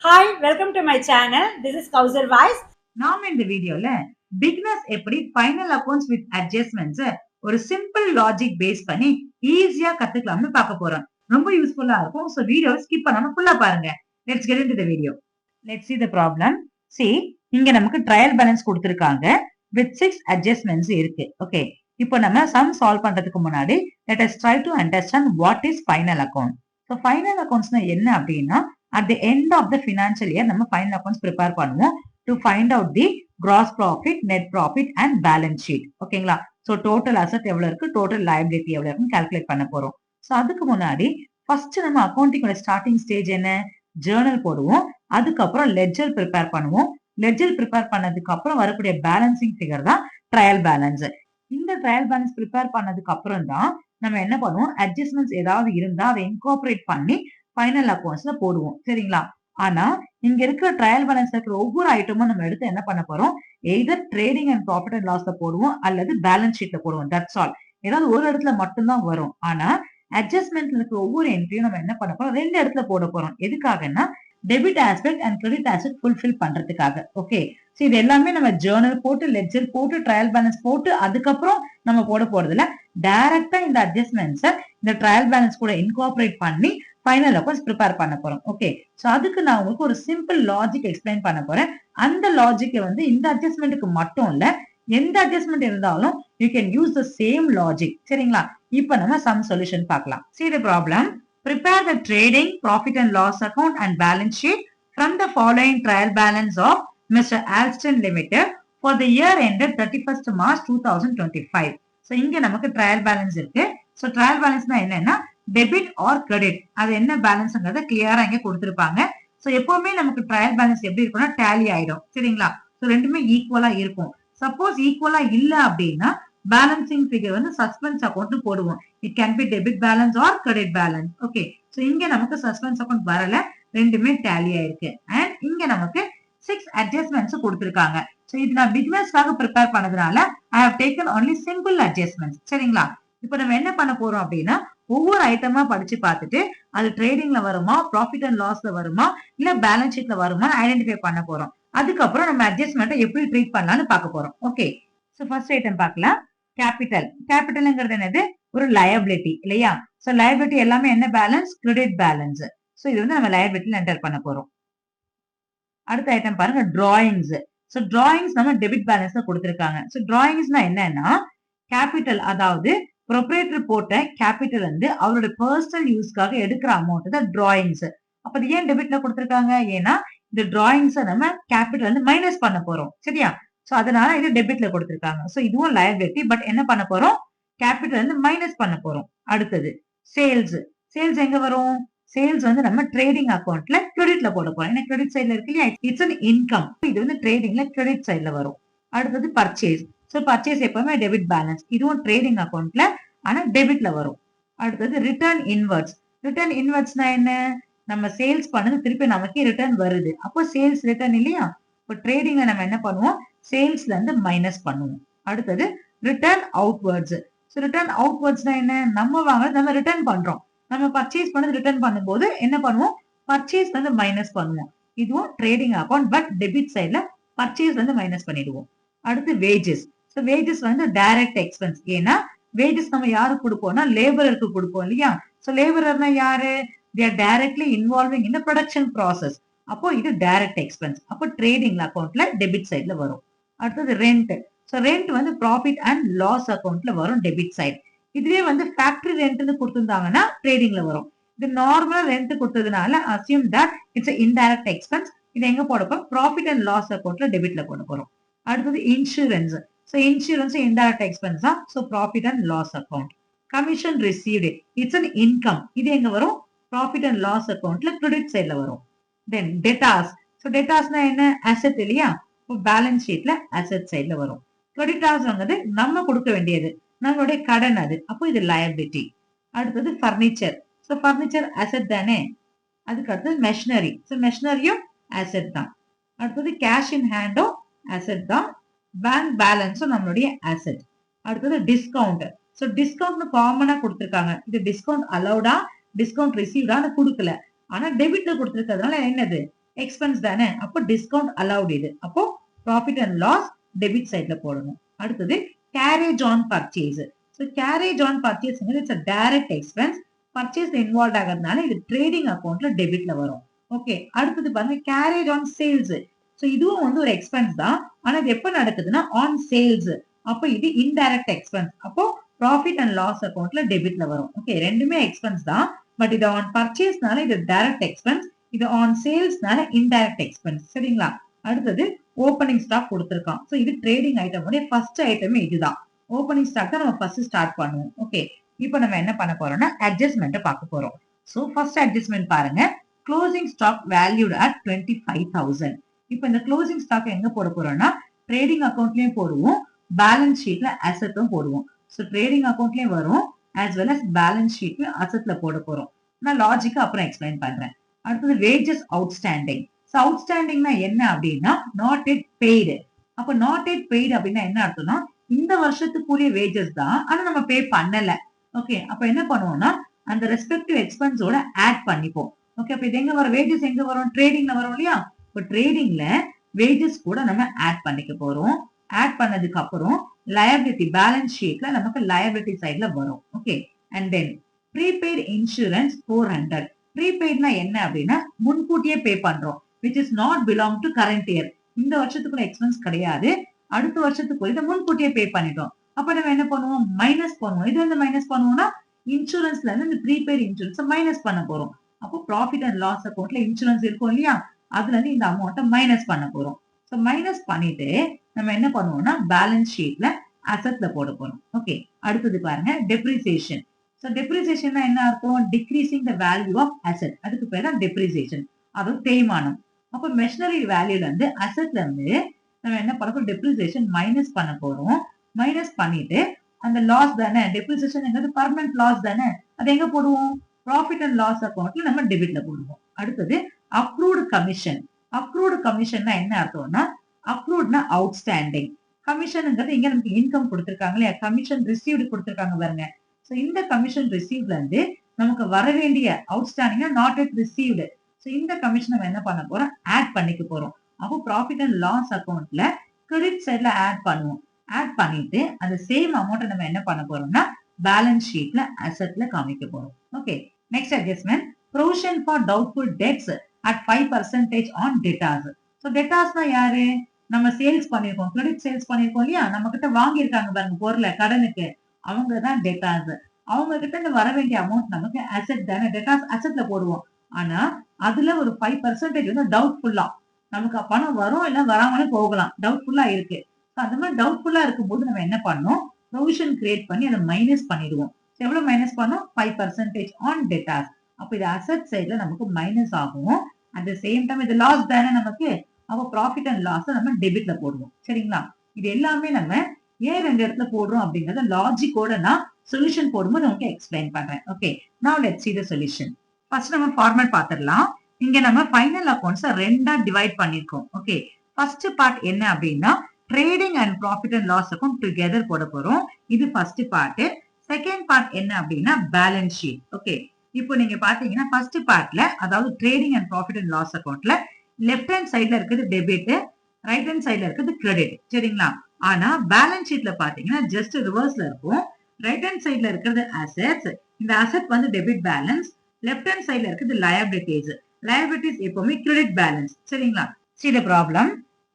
Hi, welcome to my channel. This is Kausar Vice. நாம இந்த வீடியோல பிகினர்ஸ் எப்படி ஃபைனல் அக்கவுண்ட்ஸ் வித் அட்ஜஸ்ட்மெண்ட்ஸ் ஒரு சிம்பிள் லாஜிக் பேஸ் பண்ணி ஈஸியா கத்துக்கலாம்னு பார்க்க போறோம். ரொம்ப யூஸ்ஃபுல்லா இருக்கும். சோ வீடியோவை ஸ்கிப் பண்ணாம ஃபுல்லா பாருங்க. Let's get into the video. Let's see the problem. See, இங்க நமக்கு ட்ரையல் பேலன்ஸ் கொடுத்திருக்காங்க with 6 adjustments இருக்கு. ஓகே. இப்போ நம்ம சம் சால்வ் பண்றதுக்கு முன்னாடி let us try to understand what is final account. So final accountsனா என்ன அப்படின்னா at the end of the financial year நம்ம final accounts prepare பண்ணுவோம் to find out the gross profit, net profit and balance sheet. ஓகேங்களா? So total asset எவ்வளவு இருக்கு, total liability எவ்வளவு இருக்குன்னு calculate பண்ண போறோம். So அதுக்கு முன்னாடி ஃபர்ஸ்ட் நம்ம அக்கவுண்டிங்கோட ஸ்டார்டிங் ஸ்டேஜ் என்ன, ஜேர்னல் போடுவோம். அதுக்கப்புறம் லெட்ஜர் ப்ரிப்பேர் பண்ணுவோம். லெட்ஜர் ப்ரிப்பேர் பண்ணதுக்கு அப்புறம் வரக்கூடிய பேலன்சிங் ஃபிகர் தான் ட்ரையல் பேலன்ஸ். இந்த ட்ரையல் பேலன்ஸ் ப்ரிப்பேர் பண்ணதுக்கு அப்புறம் தான் நம்ம என்ன பண்ணுவோம், அட்ஜஸ்ட்மெண்ட்ஸ் ஏதாவது இருந்தா அதை இன்கார்பரேட் பண்ணி ஃபைனல் அக்கவுண்ட்ஸ்ல போடுவோம். சரிங்களா? ஆனா இங்க இருக்கிற ட்ரையல் பேலன்ஸ் இருக்கிற ஒவ்வொரு ஐட்டமும் நம்ம எடுத்து என்ன பண்ண போறோம், either trading and profit and லாஸ்ல போடுவோம் அல்லது பேலன்ஸ் ஷீட்ல போடுவோம். That's all. ஏதாவது ஒரு இடத்துல மட்டும்தான் வரும். ஆனா அட்ஜஸ்ட்மெண்ட்ல இருக்கிற ஒவ்வொரு என்ட்ரியும் நம்ம என்ன பண்ண போறோம், ரெண்டு இடத்துல போட போறோம். எதுக்காகன்னா debit aspect and credit aspect fulfil பண்றதுக்காக. ஓகே. சோ இது எல்லாமே நம்ம ஜேர்னல் போட்டு லெட்ஜர் போட்டு ட்ரையல் பேலன்ஸ் போட்டு அதுக்கப்புறம் நம்ம போட போறதுல டைரக்டா இந்த அட்ஜஸ்ட்மெண்ட்ஸை இந்த ட்ரையல் பேலன்ஸ் கூட இன்கார்பரேட் பண்ணி ஃபைனல் அக்கவுண்ட்ஸ் ப்ரிப்பேர் பண்ண போறோம். ஓகே. சோ அதுக்கு நான் உங்களுக்கு ஒரு சிம்பிள் லாஜிக் எக்ஸ்பிளைன் பண்ண போறேன். அந்த லாஜிக்கை வந்து இந்த அட்ஜஸ்ட்மெண்ட்டுக்கு மட்டும் இல்ல, எந்த அட்ஜஸ்ட்மெண்ட் இருந்தாலும் you can use the same logic. சரிங்களா? இப்போ நம்ம சம் சொல்யூஷன் பார்க்கலாம். See the problem. Prepare the trading, profit and loss account and balance sheet from the following trial balance of Mr. Alston Limited for the year ended 31st March 2025. So இங்க நமக்கு trial balance இருக்கு. So trial பேலன்ஸ்னா என்னன்னா debit or credit, அது என்ன பேலன்ஸ்ங்கறத கிளியரா இங்க கொடுத்திருப்பாங்க. So எப்பவுமே நமக்கு ட்ரையல் பேலன்ஸ் எப்படி இருக்கும்னா டேலி ஆயிடும். சரிங்களா? சோ ரெண்டுமே ஈக்குவலா இருக்கும். சப்போஸ் ஈக்குவலா இல்ல அப்படின்னா பேலன்சிங் ஃபிகர் வந்து சஸ்பென்ஸ் அக்கவுண்ட் போடுவோம். It can B debit balance or credit balance. Okay. So இங்க நமக்கு சஸ்பென்ஸ் அக்கவுண்ட் வரல, ரெண்டுமே டேலி ஆயிருக்கு. அண்ட் இங்க நமக்கு 6 அட்ஜஸ்ட்மெண்ட்ஸ் கொடுத்திருக்காங்க. சோ இது நான் பிகினர்ஸ்க்காக ப்ரிப்பேர் பண்ணதுனால I have taken only simple adjustments. சரிங்களா? இப்போ நம்ம என்ன பண்ண போறோம் அப்படின்னா ஒவ்வொரு ஐட்டமா படிச்சு பார்த்துட்டு அது ட்ரேடிங்ல வருமா, ப்ராஃபிட் அண்ட் லாஸ்ல வருமா, இல்ல பேலன்ஸ் ஷீட்ல வருமா ஐடென்டிஃபை பண்ண போறோம். அதுக்கப்புறம் நம்ம அட்ஜஸ்ட்மெண்ட்டை எப்படி ட்ரீட் பண்ணலாம்னு பார்க்க போறோம். ஓகே. சோ ஃபர்ஸ்ட் ஐட்டம் பார்க்கலாம். கேபிட்டல். கேபிட்டல்ங்கிறது என்னது, ஒரு லயபிலிட்டி இல்லையா? சோ லயபிலிட்டி எல்லாமே என்ன பேலன்ஸ், கிரெடிட் பேலன்ஸ். சோ இது வந்து நம்ம லயபிலிட்டில என்டர் பண்ண போறோம். அடுத்த ஐட்டம் பாருங்க, டிராயிங்ஸ். சோ டிராயிங்ஸ் நம்ம டெபிட் பேலன்ஸ்ல கொடுத்திருக்காங்க. சோ டிராயிங்ஸ்னா என்னன்னா கேபிட்டல், அதாவது ப்ரொப்ரேட்டர் போட்ட கேபிட்டல் வந்து அவரோட பர்சனல் யூஸ்க்காக எடுக்கிற அமௌண்ட் தான் டிராயிங்ஸ். அப்ப இது ஏன் டெபிட்ல கொடுத்திருக்காங்க, ஏன்னா இந்த டிராயிங்ஸை நம்ம கேபிட்டல் வந்து மைனஸ் பண்ண போறோம். சரியா? சோ அதனால இது டெபிட்ல கொடுத்திருக்காங்க. சோ இதுவும் லயபிலிட்டி, பட் என்ன பண்ண போறோம், கேபிட்டல் வந்து மைனஸ் பண்ண போறோம். அடுத்தது சேல்ஸ். சேல்ஸ் எங்க வரும், சேல்ஸ் வந்து நம்ம ட்ரேடிங் அக்கவுண்ட்ல கிரெடிட்ல போட போறோம். ஏன்னா கிரெடிட் சைட்ல இருக்கு இல்லையா, இட்ஸ் அன் இன்கம். இது வந்து ட்ரேடிங்ல கிரெடிட் சைட்ல வரும். அடுத்தது பர்ச்சேஸ். சோ பர்ச்சேஸ் எப்பவுமே டெபிட் பேலன்ஸ், இதுவும் ட்ரேடிங் அக்கவுண்ட்ல ஆனா டெபிட்ல வரும். அடுத்தது ரிட்டர்ன் இன்வெர்ட்ஸ். ரிட்டர்ன் இன்வெர்ட்ஸ்னா என்ன, நம்ம சேல்ஸ் பண்ணது திருப்பி நமக்கே ரிட்டர்ன் வருது, அப்போ சேல்ஸ் ரிட்டர்ன் இல்லையா? இப்போ ட்ரேடிங்ல நம்ம என்ன பண்ணுவோம், சேல்ஸ்ல இருந்து மைனஸ் பண்ணுவோம். அடுத்தது ரிட்டர்ன் அவுட்வர்ட்ஸ். ஸோ ரிட்டர்ன் அவுட்வர்ட்ஸ்னா என்ன, நம்ம வாங்குறது நம்ம ரிட்டர்ன் பண்றோம், நம்ம பர்ச்சேஸ் பண்ணது ரிட்டர்ன் பண்ணும்போது என்ன பண்ணுவோம், பர்ச்சேஸ் வந்து மைனஸ் பண்ணுவோம். இதுவும் ட்ரேடிங் அக்கவுண்ட், பட் டெபிட் சைட்ல பர்ச்சேஸ் வந்து மைனஸ் பண்ணிடுவோம். அடுத்து வேஜஸ். ஸோ வேஜஸ் வந்து டைரக்ட் எக்ஸ்பென்ஸ். ஏன்னா வேஜஸ் நம்ம யாருக்கு கொடுப்போம்னா லேபரருக்கு கொடுப்போம் இல்லையா? ஸோ லேபரர்னா யாரு, they are directly involving in the production process. அப்போ இது டைரக்ட் எக்ஸ்பென்ஸ். அப்போ ட்ரேடிங் அக்கவுண்ட்ல டெபிட் சைட்ல வரும். அடுத்தது ரெண்ட். ஸோ ரெண்ட் வந்து ப்ராஃபிட் அண்ட் லாஸ் அக்கவுண்ட்ல வரும் டெபிட் சைட். இதுவே வந்து ஃபேக்டரி ரெண்ட்னு கொடுத்திருந்தாங்கன்னா ட்ரேடிங்ல வரும். இது நார்மலா ரெண்ட் கொடுத்ததுனால assume that it's indirect expense. இது எங்க போட போறோம், ப்ராஃபிட் அண்ட் லாஸ் அக்கவுண்ட்ல டெபிட்ல போட போறோம். அடுத்தது insurance. So insurance indirect expense தான். So profit and loss account. Commission received, it's an income. இது எங்க வரும், ப்ராஃபிட் அண்ட் லாஸ் அக்கவுண்ட்ல கிரெடிட் சைட்ல வரும். தென் டெட்டாஸ். ஸோ டெட்டாஸ்னா என்ன, அசெட் இல்லையா? பேலன்ஸ் ஷீட்ல அசெட் சைட்ல வரும். கிரெடிட்டாஸ் வந்து நம்ம கொடுக்க வேண்டியது, நம்மளுடைய கடன் அது, அப்போ இது லயபிலிட்டி. அடுத்தது ஃபர்னிச்சர். ஸோ ஃபர்னிச்சர் அசெட் தானே. அதுக்கு அடுத்தது மெஷினரி. ஸோ மெஷினரியும் அசெட் தான். அடுத்தது கேஷ் இன் ஹேண்டும் அசெட் தான். பேங்க் பேலன்ஸும் நம்மளுடைய அசெட். அடுத்தது டிஸ்கவுண்ட். ஸோ டிஸ்கவுண்ட் காமனா கொடுத்திருக்காங்க. இது டிஸ்கவுண்ட் அலௌடா டிஸ்கவுண்ட் ரிசீவ்டான்னு கொடுக்கல, ஆனா டெபிட்ல கொடுத்திருக்கிறதுனால என்னது, எக்ஸ்பென்ஸ் தானே, அப்போ டிஸ்கவுண்ட் அலௌட் இது. அப்போ ப்ராஃபிட் அண்ட் லாஸ் டெபிட் சைட்ல போடணும். அடுத்தது carriage on purchase. So carriage on purchase it's a direct expense. Purchase involve ஆகிறதுனால இது ட்ரேடிங் அக்கௌண்ட்ல டெபிட்ல வரும். ஓகே, அடுத்தது பாருங்க கேரேஜ் ஆன் சேல்ஸ். ஸோ இதுவும் வந்து ஒரு எக்ஸ்பென்ஸ் தான், ஆனா இது எப்ப நடக்குதுன்னா ஆன் சேல்ஸ். அப்போ இது இன்டைரக்ட் எக்ஸ்பென்ஸ். அப்போ ப்ராஃபிட் அண்ட் லாஸ் அக்கௌண்ட்ல டெபிட்ல வரும். ஓகே, ரெண்டுமே எக்ஸ்பென்ஸ் தான், பட் இது ஆன் பர்ச்சேஸ்னால இது டைரக்ட் எக்ஸ்பென்ஸ், இது ஆன் சேல்ஸ்னால இன்டைரக்ட் எக்ஸ்பென்ஸ். சரிங்களா? அடுத்தது ஓப்பனிங் ஸ்டாக் கொடுத்திருக்கான். ஸோ இது ட்ரேடிங் ஐட்டம் உடைய ஃபர்ஸ்ட் ஐட்டமே இதுதான். ஓப்பனிங் ஸ்டாக் தான் நம்ம ஃபர்ஸ்ட் ஸ்டார்ட் பண்ணுவோம். ஓகே, இப்போ நம்ம என்ன பண்ண போறோம்னா அட்ஜஸ்ட்மெண்ட் பார்க்க போறோம். ஸோ ஃபர்ஸ்ட் அட்ஜஸ்ட்மெண்ட் பாருங்க, க்ளோசிங் ஸ்டாக் வேல்யூட் அட் 25,000. இப்போ இந்த க்ளோசிங் ஸ்டாக் எங்க போட போறோம்னா ட்ரேடிங் அக்கௌண்ட்லயும் போடுவோம், பேலன்ஸ் ஷீட்ல அசெட்டும் போடுவோம். ஸோ ட்ரேடிங் அக்கௌண்ட்லயும் வரும், as well as பேலன்ஸ் ஷீட்ல அசெட்ல போட போறோம். நான் லாஜிக்கா அப்புறம் எக்ஸ்பிளைன் பண்றேன். அடுத்தது வேஜஸ் அவுட்ஸ்டாண்டிங். ஸோ அவுட்ஸ்டாண்டிங்னா என்ன அப்படின்னா நாட் எட் பெய்டு. அப்போ நாட் எட் பெய்டு அப்படின்னா என்ன அர்த்தம்னா இந்த வருஷத்துக்குரிய வேஜஸ் தான், ஆனா நம்ம பே பண்ணல. ஓகே, அப்ப என்ன பண்ணுவோம்னா அந்த ரெஸ்பெக்டிவ் எக்ஸ்பென்ஸோட ஆட் பண்ணிப்போம். ஓகே, அப்ப இது எங்க வரும், வேஜஸ் எங்க வரும், ட்ரேடிங்ல வரும் இல்லையா? இப்போ ட்ரேடிங்ல வேஜஸ் கூட நம்ம ஆட் பண்ணிக்க போறோம். ஆட் பண்ணதுக்கு அப்புறம் லயபிலிட்டி பேலன்ஸ் ஷீட்ல நமக்கு லயபிலிட்டி சைட்ல வரும். Okay, and then prepaid insurance 400. ப்ரீபெய்ட்னா என்ன அப்படின்னா முன்கூட்டியே பே பண்றோம், which is not belong to current year. இந்த வருஷத்துக்குள்ள எக்ஸ்பென்ஸ் கிடையாது, அடுத்த வருஷத்துக்கு இதை முன்கூட்டியே பே பண்ணிட்டோம். அப்ப நம்ம என்ன பண்ணுவோம், மைனஸ் பண்ணுவோம். இது வந்து மைனஸ் பண்ணுவோம்னா இன்சூரன்ஸ்ல இருந்து இந்த ப்ரீபெய்ட் இன்சூரன்ஸ் மைனஸ் பண்ண போறோம். அப்போ ப்ராஃபிட் அண்ட் லாஸ் அக்கௌண்ட்ல இன்சூரன்ஸ் இருக்கும் இல்லையா, அதுல இருந்து இந்த அமௌண்ட்டை மைனஸ் பண்ண போறோம். ஸோ மைனஸ் பண்ணிட்டு நம்ம என்ன பண்ணுவோம்னா பேலன்ஸ் ஷீட்ல அசெட்ல போட போறோம். ஓகே, அடுத்தது பாருங்க டெப்ரிசியேஷன். ஸோ டெப்ரிசியேஷன் என்ன அர்த்தம், decreasing the value of asset, அதுக்கு பேர் தான் டெப்ரிசியேஷன், அதுவும் தேய்மானம். அப்போ மெஷினரி வேல்யூல இருந்து அசெட்ல இருந்து நம்ம என்ன பண்ண போறோம், டெப்ரிசியேஷன் மைனஸ் பண்ண போறோம். மைனஸ் பண்ணிட்டு அந்த லாஸ் தானே, டெப்ரிசியேஷன் பர்மனன்ட் லாஸ் தானே, அது எங்க போடுவோம், ப்ராஃபிட் அண்ட் லாஸ் அக்கௌண்ட்ல நம்ம டெபிட்ல போடுவோம். அடுத்தது அக்ரூடு கமிஷன். அக்ரூடு கமிஷன்னா என்ன அர்த்தம்னா அக்ரூட்னா அவுட்ஸ்டாண்டிங், கமிஷன்ங்கிறது இங்க நமக்கு இன்கம் கொடுத்திருக்காங்க இல்லையா, கமிஷன் ரிசீவ்டு கொடுத்திருக்காங்க பாருங்க. ஸோ இந்த கமிஷன் ரிசீவ்ல இருந்து நமக்கு வர வேண்டிய அவுட்ஸ்டாண்டிங்கா நாட் எட் ரிசீவ்டு. ஸோ இந்த கமிஷன் நம்ம என்ன பண்ண போறோம், ஆட் பண்ணிக்க போறோம். அப்போ ப்ராஃபிட் அண்ட் லாஸ் அக்கௌண்ட்ல கிரெடிட் சைட்ல ஆட் பண்ணுவோம். ஆட் பண்ணிட்டு அந்த சேம் அமௌண்ட் நம்ம என்ன பண்ண போறோம்னா பேலன்ஸ் ஷீட்ல அசெட்ல காமிக்க போறோம். Okay, next adjustment provision for doubtful debts at 5% on debtors. So டெட்டாஸ்னா யாரு, நம்ம சேல்ஸ் பண்ணிருக்கோம், கிரெடிட் சேல்ஸ் பண்ணிருக்கோம் இல்லையா, நம்ம கிட்ட வாங்கியிருக்காங்க பாருங்க பொருளை கடனுக்கு, அவங்க தான் டெட்டாஸ். அவங்க கிட்ட இருந்து வர வேண்டிய அமௌண்ட் நமக்கு அசெட் தானே, டெட்டாஸ் அசெட்ல போடுவோம். ஆனா அதுல ஒரு 5% வந்து டவுட்ஃபுல்லா, நமக்கு பணம் வரும் இல்ல வராமலே போகலாம், டவுட்ஃபுல்லா இருக்கு. அந்த மாதிரி டவுட்ஃபுல்லா இருக்கும்போது நம்ம என்ன பண்ணோம், ப்ரொவிஷன் கிரியேட் பண்ணி அதை மைனஸ் பண்ணிடுவோம். எவ்வளவு மைனஸ் பண்ணோம், 5% ஆன் டெட்டாஸ். அப்ப இது அசெட் சைட்ல நமக்கு மைனஸ் ஆகும். அட் த சேம் டைம் இது லாஸ் தானே நமக்கு, அப்போ ப்ராஃபிட் அண்ட் லாஸ் நம்ம டெபிட்ல போடுவோம். சரிங்களா? இது எல்லாமே நம்ம ஏன் ரெண்டு இடத்துல போடுறோம் அப்படிங்கறத லாஜிக்கோட நான் சொல்யூஷன் போடும்போது நமக்கு எக்ஸ்பிளைன் பண்றேன். Okay, now let's see the solution. First நம்ம ஃபார்மேட் பாத்துடலாம். இங்க நம்ம ஃபைனல் அக்கவுண்ட்ஸ் ரெண்டா டிவைட் பண்ணிருக்கோம். ஓகே, ஃபர்ஸ்ட் பார்ட் என்ன அப்படின்னா trading and profit and loss account together போட போறோம். இது ஃபர்ஸ்ட் பார்ட். செகண்ட் பார்ட் என்ன அப்படின்னா பேலன்ஸ் ஷீட். ஓகே, இப்போ நீங்க பாத்தீங்கன்னா ஃபர்ஸ்ட் பார்ட்ல அதாவது trading and profit and loss அக்கவுண்ட்ல லெஃப்ட் ஹேண்ட் சைட்ல இருக்குது டெபிட், ரைட் ஹேண்ட் சைட்ல இருக்குது கிரெடிட். சரிங்களா? ஆனா பேலன்ஸ் ஷீட்ல பாத்தீங்கன்னா ஜஸ்ட் ரிவர்ஸ்ல இருக்கும். ரைட் ஹேண்ட் சைட்ல இருக்கிறது அசெட்ஸ், இந்த அசெட் வந்து டெபிட் பேலன்ஸ், லெஃப்ட் ஹேண்ட் சைட்ல இருக்குது லயபிலிட்டிஸ். லயபிலிட்டிஸ் எப்பவுமே கிரெடிட் பேலன்ஸ். சரிங்களா? see the problem.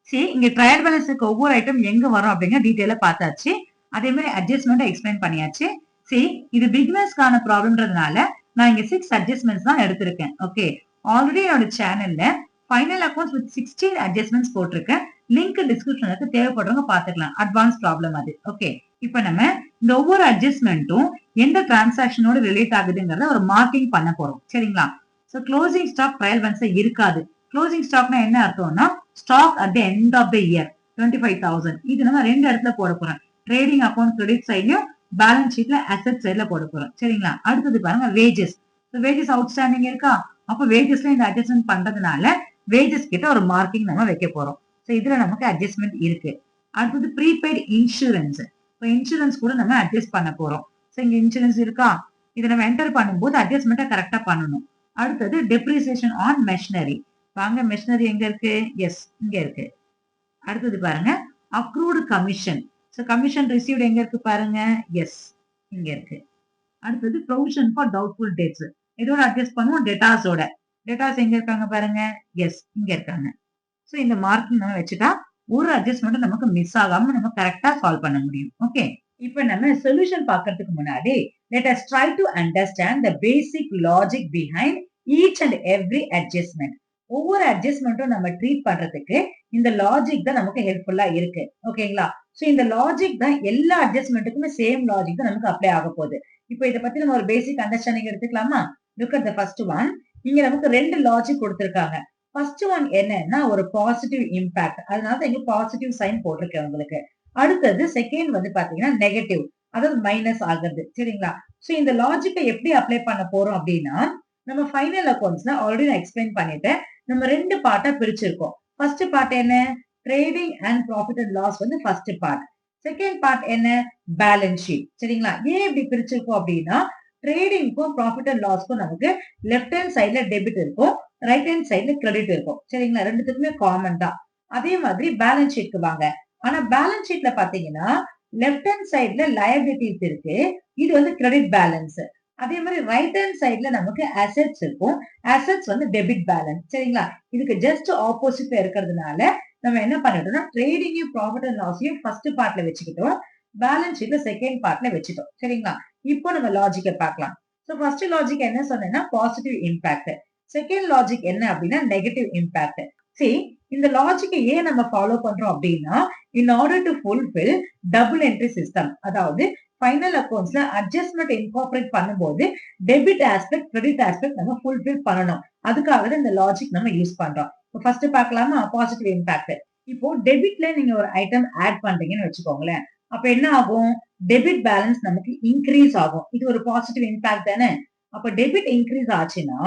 see இங்க ட்ரையல் பேலன்ஸ்க்கு ஒவ்வொரு ஐட்டம் எங்க வரும் அப்படிங்கிற டீடைலா பார்த்தாச்சு. அதே மாதிரி அட்ஜஸ்ட்மெண்ட் எக்ஸ்பிளைன் பண்ணியாச்சு. see இது பிகினர்ஸ்க்கான ப்ராப்ளம்ன்றதுனால நான் இங்க 6 அட்ஜஸ்ட்மெண்ட்ஸ் தான் எடுத்திருக்கேன். ஓகே, ஆல்ரெடி என்னோட சேனல்ல ஃபைனல் அக்கவுண்ட்ஸ் வித் 16 அட்ஜஸ்ட்மெண்ட்ஸ் போட்டிருக்கேன். லிங்க் டிஸ்கிரிப்ஷன்ல இருக்கு, தேவைப்படுறவங்க பாத்துக்கலாம். அட்வான்ஸ் ப்ராப்ளம் அது. ஓகே, இப்போ நம்ம இந்த ஒவ்வொரு அட்ஜஸ்ட்மெண்ட்டும் எந்த டிரான்சாக்ஷனோட ரிலேட் ஆகுதுங்கிறத ஒரு மார்க்கிங் பண்ண போறோம். சரிங்களா? So closing stock trial balance இருக்காது. க்ளோசிங் ஸ்டாக்னா என்ன அர்த்தம்னா stock at the end of the year 25,000. இது நம்ம ரெண்டு இடத்துல போட போறோம், ட்ரேடிங் அக்கவுண்ட் கிரெடிட் சைட்லயும் பேலன்ஸ் ஷீட்ல அசெட் சைட்ல போட போறோம். சரிங்களா? அடுத்தது பாருங்க வேஜஸ். வேஜஸ் அவுட்ஸ்டாண்டிங் இருக்கா, அப்ப வேஜஸ்ல இந்த அட்ஜஸ்ட்மெண்ட் பண்றதுனால வேஜஸ் கிட்ட ஒரு மார்க்கிங் நம்ம வைக்க போறோம். சோ இதுல நமக்கு அட்ஜஸ்ட்மெண்ட் இருக்கு. அடுத்தது ப்ரீபெய்ட் இன்சூரன்ஸ். இப்போ இன்சூரன்ஸ் கூட நம்ம அட்ஜஸ்ட் பண்ண போறோம். சோ இங்க இன்சூரன்ஸ் இருக்கா, இதை நம்ம என்டர் பண்ணும்போது அட்ஜஸ்ட்மெண்ட்டை கரெக்டா பண்ணணும். அடுத்தது டெப்ரிசியேஷன் ஆன் மெஷினரி. வாங்க மெஷினரி எங்க இருக்கு? எஸ், இங்க இருக்கு. அடுத்தது பாருங்க accrued commission. So commission received எங்க இருக்கு பாருங்க? எஸ், இங்க இருக்கு. அடுத்தது ப்ரொவிஷன் ஃபார் டவுட்ஃபுல் டேட்ஸ். இதோட அட்ஜஸ்ட் பண்ணுவோம் டேட்டாஸோட. டேட்டாஸ் எங்க இருக்காங்க பாருங்க? எஸ், இங்க இருக்காங்க. சோ இந்த மார்க்கிங் நம்ம வச்சுட்டா ஒரு அட்ஜஸ்ட்மெண்ட் நமக்கு மிஸ் ஆகாம நம்ம கரெக்டா சால்வ் பண்ண முடியும். ஓகே, இப்போ நம்ம சொல்யூஷன் பார்க்கிறதுக்கு முன்னாடி let us try to understand the basic logic behind each and every adjustment. ஒவ்வொரு அட்ஜஸ்ட்மெண்ட்டும் நம்ம ட்ரீட் பண்றதுக்கு இந்த லாஜிக் தான் நமக்கு ஹெல்ப்ஃபுல்லா இருக்கு. ஓகேங்களா? சோ இந்த லாஜிக் தான் எல்லா அட்ஜஸ்ட்மெண்ட்டுக்குமே சேம் லாஜிக் தான் நமக்கு அப்ளை ஆக போகுது. இப்போ இத பத்தி நம்ம ஒரு பேசிக் அண்டர்ஸ்டாண்டிங் எடுத்துக்கலாமா? Look at the first one. இங்க நமக்கு ரெண்டு லாஜிக் கொடுத்திருக்காங்க. ஃபர்ஸ்ட் ஒன் என்னன்னா ஒரு பாசிட்டிவ் இம்பாக்ட். அதனால தான் இங்க பாசிட்டிவ் சைன் போட்டிருக்கேன் உங்களுக்கு. அடுத்தது செகண்ட் வந்து பாத்தீங்கன்னா நெகட்டிவ், அதாவது மைனஸ் ஆகுது. சரிங்களா? சோ இந்த லாஜிக்கை எப்படி அப்ளை பண்ண போறோம் அப்படின்னா, நம்ம ஃபைனல் அக்கவுண்ட்ஸ்ல ஆல்ரெடி நான் எக்ஸ்பிளைன் பண்ணிட்டேன். நம்ம ரெண்டு பார்ட்டா பிரிச்சிருக்கோம். ஃபர்ஸ்ட் பார்ட் என்ன? Trading and profit and loss வந்து ஃபர்ஸ்ட் பார்ட். செகண்ட் பார்ட் என்ன? Balance sheet. சரிங்களா? ஏன் இப்படி பிரிச்சிருக்கோம் அப்படின்னா, ட்ரேடிங்க்கும் ப்ராஃபிட் அண்ட் லாஸ்க்கும் நமக்கு லெஃப்ட் ஹேண்ட் சைட்ல டெபிட் இருக்கும், ரைட் ஹேண்ட் சைட்ல கிரெடிட் இருக்கும். சரிங்களா? ரெண்டுத்துக்குமே காமன் தான். அதே மாதிரி பேலன்ஸ் ஷீட்க்கு வாங்க. ஆனா பேலன்ஸ் ஷீட்ல பாத்தீங்கன்னா லெஃப்ட் ஹேண்ட் சைட்ல லயபிலிட்டிஸ் இருக்கு, இது வந்து கிரெடிட் பேலன்ஸ். அதே மாதிரி ரைட் ஹேண்ட் சைட்ல நமக்கு அசெட்ஸ் இருக்கும், அசெட்ஸ் வந்து டெபிட் பேலன்ஸ். சரிங்களா? இதுக்கு ஜஸ்ட் ஆப்போசிட்ல இருக்கிறதுனால நம்ம என்ன பண்ணிட்டோம்னா ட்ரேடிங்கையும் ப்ராஃபிட் அண்ட் லாஸையும் ஃபர்ஸ்ட் பார்ட்ல வச்சுக்கிட்டோம், பேலன்ஸ் ஷீட்ல செகண்ட் பார்ட்ல வச்சுட்டோம். சரிங்களா? இப்போ நம்ம லாஜிக்கை பார்க்கலாம். சோ ஃபர்ஸ்ட் லாஜிக் என்ன சொன்னேன்னா பாசிட்டிவ் இம்பாக்ட். செகண்ட் லாஜிக் என்ன அப்படின்னா நெகட்டிவ் இம்பாக்ட். சரி, இந்த லாஜிக்கை ஏன் நம்ம ஃபாலோ பண்றோம் அப்படின்னா, in order to fulfil double entry system, அதாவது ஃபைனல் அக்கவுண்ட்ஸ்ல அட்ஜஸ்ட்மெண்ட் இன்கார்பரேட் பண்ணும்போது டெபிட் ஆஸ்பெக்ட் கிரெடிட் ஆஸ்பெக்ட் நம்ம ஃபுல்ஃபில் பண்ணணும். அதுக்காக தான் இந்த லாஜிக் நம்ம யூஸ் பண்றோம். இப்போ ஃபர்ஸ்ட் பார்க்கலாமா பாசிட்டிவ் இம்பாக்ட். இப்போ டெபிட்ல நீங்க ஒரு ஐட்டம் ஆட் பண்றீங்கன்னு வச்சுக்கோங்களேன், அப்ப என்ன ஆகும்? டெபிட் பேலன்ஸ் நமக்கு இன்க்ரீஸ் ஆகும். இது ஒரு பாசிட்டிவ் இம்பாக்ட் தானே? அப்ப டெபிட் இன்க்ரீஸ் ஆச்சுன்னா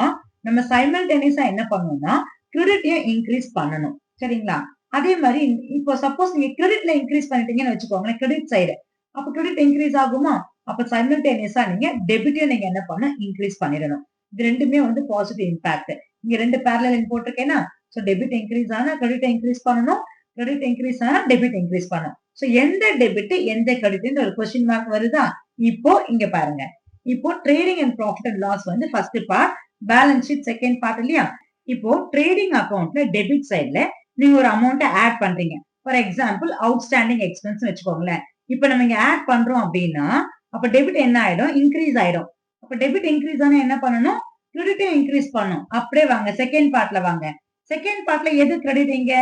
நம்ம சைமல்டேனியஸா என்ன பண்ணணும்னா கிரெடிட்டையும் இன்க்ரீஸ் பண்ணணும். சரிங்களா? அதே மாதிரி இப்போ சப்போஸ் நீங்க கிரெடிட்ல இன்க்ரீஸ் பண்ணிட்டீங்கன்னு வச்சுக்கோங்களேன், கிரெடிட் சைடு, அப்ப கிரெடிட் இன்க்ரீஸ் ஆகுமா? அப்ப சைமல்டேனியஸா நீங்க டெபிட்டையும் நீங்க என்ன பண்ண இன்க்ரீஸ் பண்ணிடணும். இது ரெண்டுமே வந்து பாசிட்டிவ் இம்பாக்ட். இங்க ரெண்டு பேரலல் போட்டிருக்கேன்னா, சோ டெபிட் இன்க்ரீஸ் ஆனா கிரெடிட் இன்க்ரீஸ் பண்ணணும், கிரெடிட் இன்க்ரீஸ் ஆனா டெபிட் இன்க்ரீஸ் பண்ணணும். சோ எந்த டெபிட் எந்த கிரெடிட் ஒரு கொஸ்டின் மார்க் வருதா? இப்போ இங்க பாருங்க, இப்போ trading and profit and loss வந்து first part, balance sheet second part இல்லையா? இப்போ ட்ரேடிங் அக்கவுண்ட்ல டெபிட் சைட்ல நீங்க ஒரு அமௌண்ட் ஆட் பண்றீங்க. ஃபார் எக்ஸாம்பிள் அவுட்ஸ்டாண்டிங் எக்ஸ்பென்ஸ் வச்சுக்கோங்களேன். இப்போ நம்ம இங்க ஆட் பண்றோம் அப்படின்னா அப்ப டெபிட் என்ன ஆயிடும்? இன்க்ரீஸ் ஆயிடும். அப்ப டெபிட் இன்க்ரீஸ் ஆனா என்ன பண்ணணும்? கிரெடிட்டையும் இன்க்ரீஸ் பண்ணணும். அப்படியே வாங்க செகண்ட் பார்ட்ல வாங்க. செகண்ட் பார்ட்ல எது கிரெடிட்? இங்க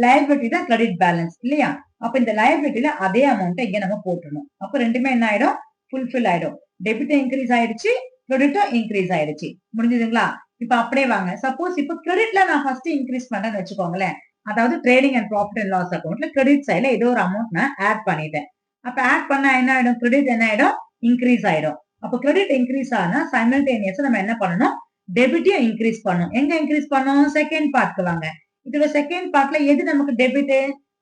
லயபிலிட்டி தான் கிரெடிட் பேலன்ஸ் இல்லையா? அப்ப இந்த லயபிலிட்டில அதே அமௌண்ட் இங்க நம்ம போட்டுறணும். அப்ப ரெண்டுமே என்ன ஆயிடும்? ஃபுல்ஃபில் ஆயிடும். டெபிட் இன்க்ரீஸ் ஆயிடுச்சு, கிரெடிட்டும் இன்க்ரீஸ் ஆயிடுச்சு. முடிஞ்சதுங்களா? இப்ப அப்படியே வாங்க. சப்போஸ் இப்ப கிரெடிட்ல நான் ஃபர்ஸ்ட் இன்க்ரீஸ் பண்றேன்னு வச்சுக்கோங்களேன், அதாவது trading and profit and loss அக்கவுண்ட்ல கிரெடிட் சைட்ல ஏதோ ஒரு அமௌண்ட் நான் ஆட் பண்ணிட்டேன். அப்ப ஆட் பண்ணா என்ன ஆயிடும்? கிரெடிட் என்ன ஆயிடும்? இன்க்ரீஸ் ஆயிடும். அப்ப கிரெடிட் இன்க்ரீஸ் ஆனா சைமல்டேனியஸா நம்ம என்ன பண்ணணும்? டெபிட்டையும் இன்க்ரீஸ் பண்ணணும். எங்க இன்க்ரீஸ் பண்ணணும்? செகண்ட் பார்ட்க்கு வாங்க. இதுல செகண்ட் பார்ட்ல எது நமக்கு டெபிட்?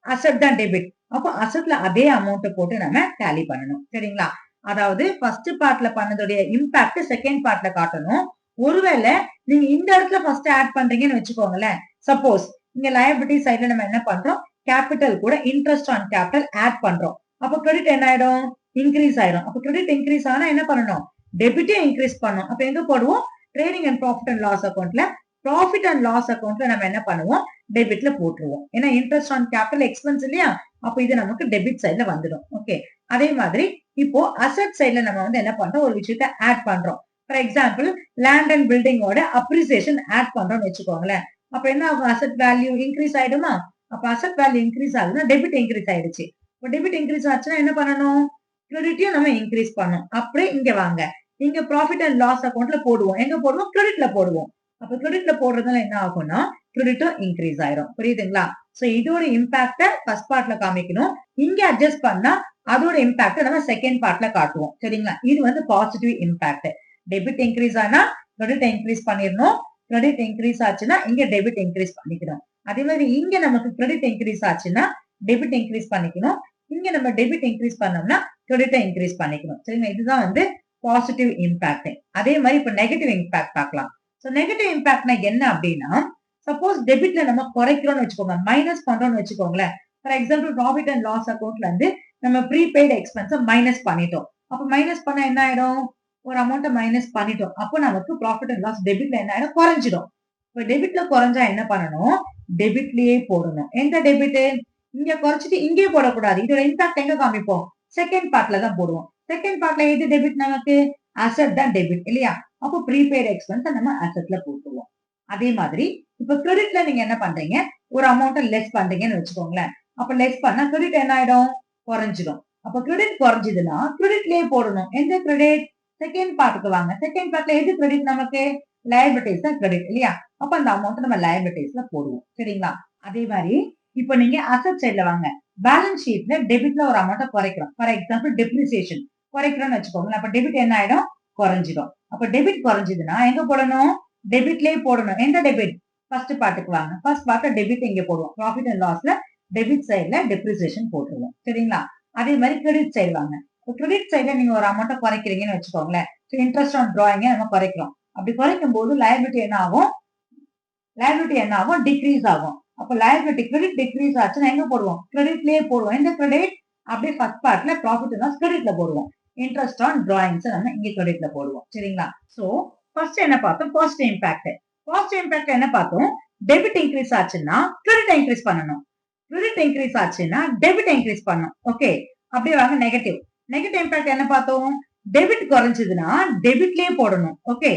அசெட் தான் டெபிட். அப்போ அசெட்ல அதே அமௌண்ட் போட்டு நம்ம டேலி பண்ணணும். சரிங்களா? அதாவது ஃபர்ஸ்ட் பார்ட்ல பண்ணதுடைய இம்பாக்ட் செகண்ட் பார்ட்ல காட்டணும். ஒருவேளை நீங்க இந்த இடத்துல ஃபர்ஸ்ட் ஆட் பண்றீங்கன்னு வச்சுக்கோங்களேன், சப்போஸ் இங்க லயபிலிட்டி சைட்ல நம்ம என்ன பண்றோம்? கேபிட்டல் கூட இன்ட்ரெஸ்ட் ஆன் கேபிட்டல் ஆட் பண்றோம். அப்ப கிரெடிட் என்ன ஆயிடும்? இன்க்ரீஸ் ஆயிடும். அப்ப கிரெடிட் இன்க்ரீஸ் ஆனா என்ன பண்ணணும்? டெபிட்டே இன்க்ரீஸ் பண்ணணும். அப்ப எங்க போடுவோம்? Trading and profit and loss அக்கவுண்ட்ல. ப்ராஃபிட் அண்ட் லாஸ் அக்கவுண்ட்ல நம்ம என்ன பண்ணுவோம்? டெபிட்ல போட்டுருவோம். ஏன்னா இன்ட்ரெஸ்ட் ஆன் கேபிட்டல் எக்ஸ்பென்ஸ் இல்லையா? அப்ப இது நமக்கு டெபிட் சைட்ல வந்துடும். ஓகே, அதே மாதிரி இப்போ அசெட் சைட்ல நம்ம வந்து என்ன பண்றோம்? ஒரு விஷயத்த ஆட் பண்றோம். ஃபார் எக்ஸாம்பிள் லேண்ட் அண்ட் பில்டிங்கோட அப்ரிசியேஷன் ஆட் பண்றோம்னு வச்சுக்கோங்களேன். அப்ப என்ன ஆகும்? அசெட் வேல்யூ இன்க்ரீஸ் ஆயிடுமா? அப்ப அசெட் வேல்யூ இன்க்ரீஸ் ஆகுதுன்னா டெபிட் இன்க்ரீஸ் ஆயிடுச்சு. இப்போ டெபிட் இன்க்ரீஸ் ஆச்சுன்னா என்ன பண்ணணும்? கிரெடிட்டையும் நம்ம இன்க்ரீஸ் பண்ணணும். அப்படியே இங்க வாங்க, இங்க ப்ராஃபிட் அண்ட் லாஸ் அக்கவுண்ட்ல போடுவோம். எங்க போடுவோம்? கிரெடிட்ல போடுவோம். அப்ப கிரெடிட்ல போடுறதுனால என்ன ஆகும்னா கிரெடிட்டும் இன்க்ரீஸ் ஆயிடும். புரியுதுங்களா? சோ இதோட இம்பாக்ட ஃபர்ஸ்ட் பார்ட்ல காமிக்கணும். இங்க அட்ஜஸ்ட் பண்ணா அதோட இம்பாக்ட் நம்ம செகண்ட் பார்ட்ல காட்டுவோம். சரிங்களா? இது வந்து பாசிட்டிவ் இம்பாக்ட். டெபிட் இன்க்ரீஸ் ஆனா கிரெடிட் இன்க்ரீஸ் பண்ணிடணும், கிரெடிட் இன்க்ரீஸ் ஆச்சுன்னா இங்க டெபிட் இன்க்ரீஸ் பண்ணிக்கணும். அதே மாதிரி இங்க நமக்கு கிரெடிட் இன்க்ரீஸ் ஆச்சுன்னா டெபிட் இன்க்ரீஸ் பண்ணிக்கணும், இங்க நம்ம டெபிட் இன்க்ரீஸ் பண்ணோம்னா கிரெடிட்டை இன்க்ரீஸ் பண்ணிக்கணும். சரிங்களா? இதுதான் வந்து பாசிட்டிவ் இம்பாக்ட். அதே மாதிரி இப்ப நெகட்டிவ் இம்பாக்ட் பார்க்கலாம். சோ நெகட்டிவ் இம்பாக்ட்னா என்ன அப்படின்னா, சப்போஸ் டெபிட்ல நம்ம குறைக்கிறோம்னு வச்சுக்கோங்க, மைனஸ் பண்றோம்னு வச்சுக்கோங்களேன். For example profit and loss அக்கௌண்ட்ல இருந்து நம்ம ப்ரீபெய்ட் எக்ஸ்பென்ஸ மைனஸ் பண்ணிட்டோம். அப்ப மைனஸ் பண்ணா என்ன ஆயிடும்? ஒரு அமௌண்ட்ட மைனஸ் பண்ணிட்டோம். அப்போ நமக்கு ப்ராஃபிட் அண்ட் லாஸ் டெபிட்ல என்ன ஆயிடும்? குறைஞ்சிடும். இப்ப டெபிட்ல குறைஞ்சா என்ன பண்ணணும்? டெபிட்லயே போடணும். எந்த டெபிட்? இங்க குறைச்சிட்டு இங்கே போடக்கூடாது. இதோட இம்பாக்ட் எங்க காமிப்போம்? செகண்ட் பார்ட்ல தான் போடுவோம். செகண்ட் பார்ட்ல எது டெபிட் நமக்கு? அசெட் தான் டெபிட் இல்லையா? அப்போ ப்ரீபெய்ட் எக்ஸ்பென்ஸ் நம்ம அசெட்ல போட்டுருவோம். அதே மாதிரி இப்ப கிரெடிட்ல நீங்க என்ன பண்றீங்க? ஒரு அமௌண்ட்ட லெஸ் பண்றீங்கன்னு வச்சுக்கோங்களேன். அப்ப லெஸ் பண்ணா கிரெடிட் என்ன ஆயிடும்? குறைஞ்சிடும். அப்ப கிரெடிட் குறைஞ்சதுன்னா கிரெடிட்லயே போடணும். எந்த கிரெடிட்? செகண்ட் பார்ட்டுக்கு வாங்க. செகண்ட் பார்ட்ல எது கிரெடிட் நமக்கு? லயபிலிட்டிஸ் தான் கிரெடிட் இல்லையா? அப்ப அந்த அமௌண்ட் நம்ம லயபிலிட்டிஸ்ல போடுவோம். சரிங்களா? அதே மாதிரி இப்ப நீங்க அசெட் சைடுல வாங்க. பேலன்ஸ் ஷீட்ல டெபிட்ல ஒரு அமௌண்ட்ட குறைக்கிறோம். ஃபார் எக்ஸாம்பிள் டெப்ரிசியேஷன் குறைக்கிறோம்னு வச்சுக்கோங்களேன். அப்ப டெபிட் என்ன ஆயிடும்? குறைஞ்சிடும். அப்ப டெபிட் குறைஞ்சதுன்னா எங்க போடணும்? டெபிட்லயே போடணும். எந்த டெபிட்? ஃபர்ஸ்ட் பார்ட்டுக்கு வாங்க. ஃபர்ஸ்ட் பார்ட்ல டெபிட் இங்க போடுவோம். ப்ராஃபிட் அண்ட் லாஸ்ல டெபிட் சைடுல டெப்ரிசியேஷன் போட்டுருவோம். சரிங்களா? அதே மாதிரி கிரெடிட் சைடு வாங்க. கிரெடிட் சைடுல நீங்க ஒரு அமௌண்ட்ட குறைக்கிறீங்கன்னு வச்சுக்கோங்களேன். இன்ட்ரெஸ்ட் ஆன் டிராயிங்க நம்ம குறைக்கிறோம். அப்படி குறைக்கும் போது லயபிலிட்டி என்ன ஆகும்? லயபிலிட்டி என்ன ஆகும்? டிக்ரீஸ் ஆகும். அப்ப லயபிலிட்டி கிரெடிட் டிக்ரீஸ் ஆச்சுன்னா எங்க போடுவோம்? கிரெடிட்லயே போடுவோம். எந்த கிரெடிட்? அப்படியே ஃபர்ஸ்ட் பார்ட்ல ப்ராஃபிட் அண்ட் லாஸ் கிரெடிட்ல போடுவோம். இன்ட்ரெஸ்ட் ஆன் டிராயிங்ஸ் நம்ம இங்க கிரெடிட்ல போடுவோம். சரிங்களா? சோ ஃபர்ஸ்ட் என்ன பார்த்தோம்? Positive impact. பாசிட்டிவ் இம்பாக்ட் என்ன பார்த்தோம்? டெபிட் இன்க்ரீஸ் ஆச்சுன்னா கிரெடிட் இன்க்ரீஸ் பண்ணணும். கிரெடிட் இன்க்ரீஸ் ஆச்சுன்னா டெபிட் இன்க்ரீஸ் பண்ணணும். ஓகே, அப்படியே வாங்க. நெகட்டிவ். நெகட்டிவ் இம்பாக்ட் என்ன பார்த்தோம்? டெபிட் குறைஞ்சதுன்னா டெபிட்லயே போடணும். ஓகே,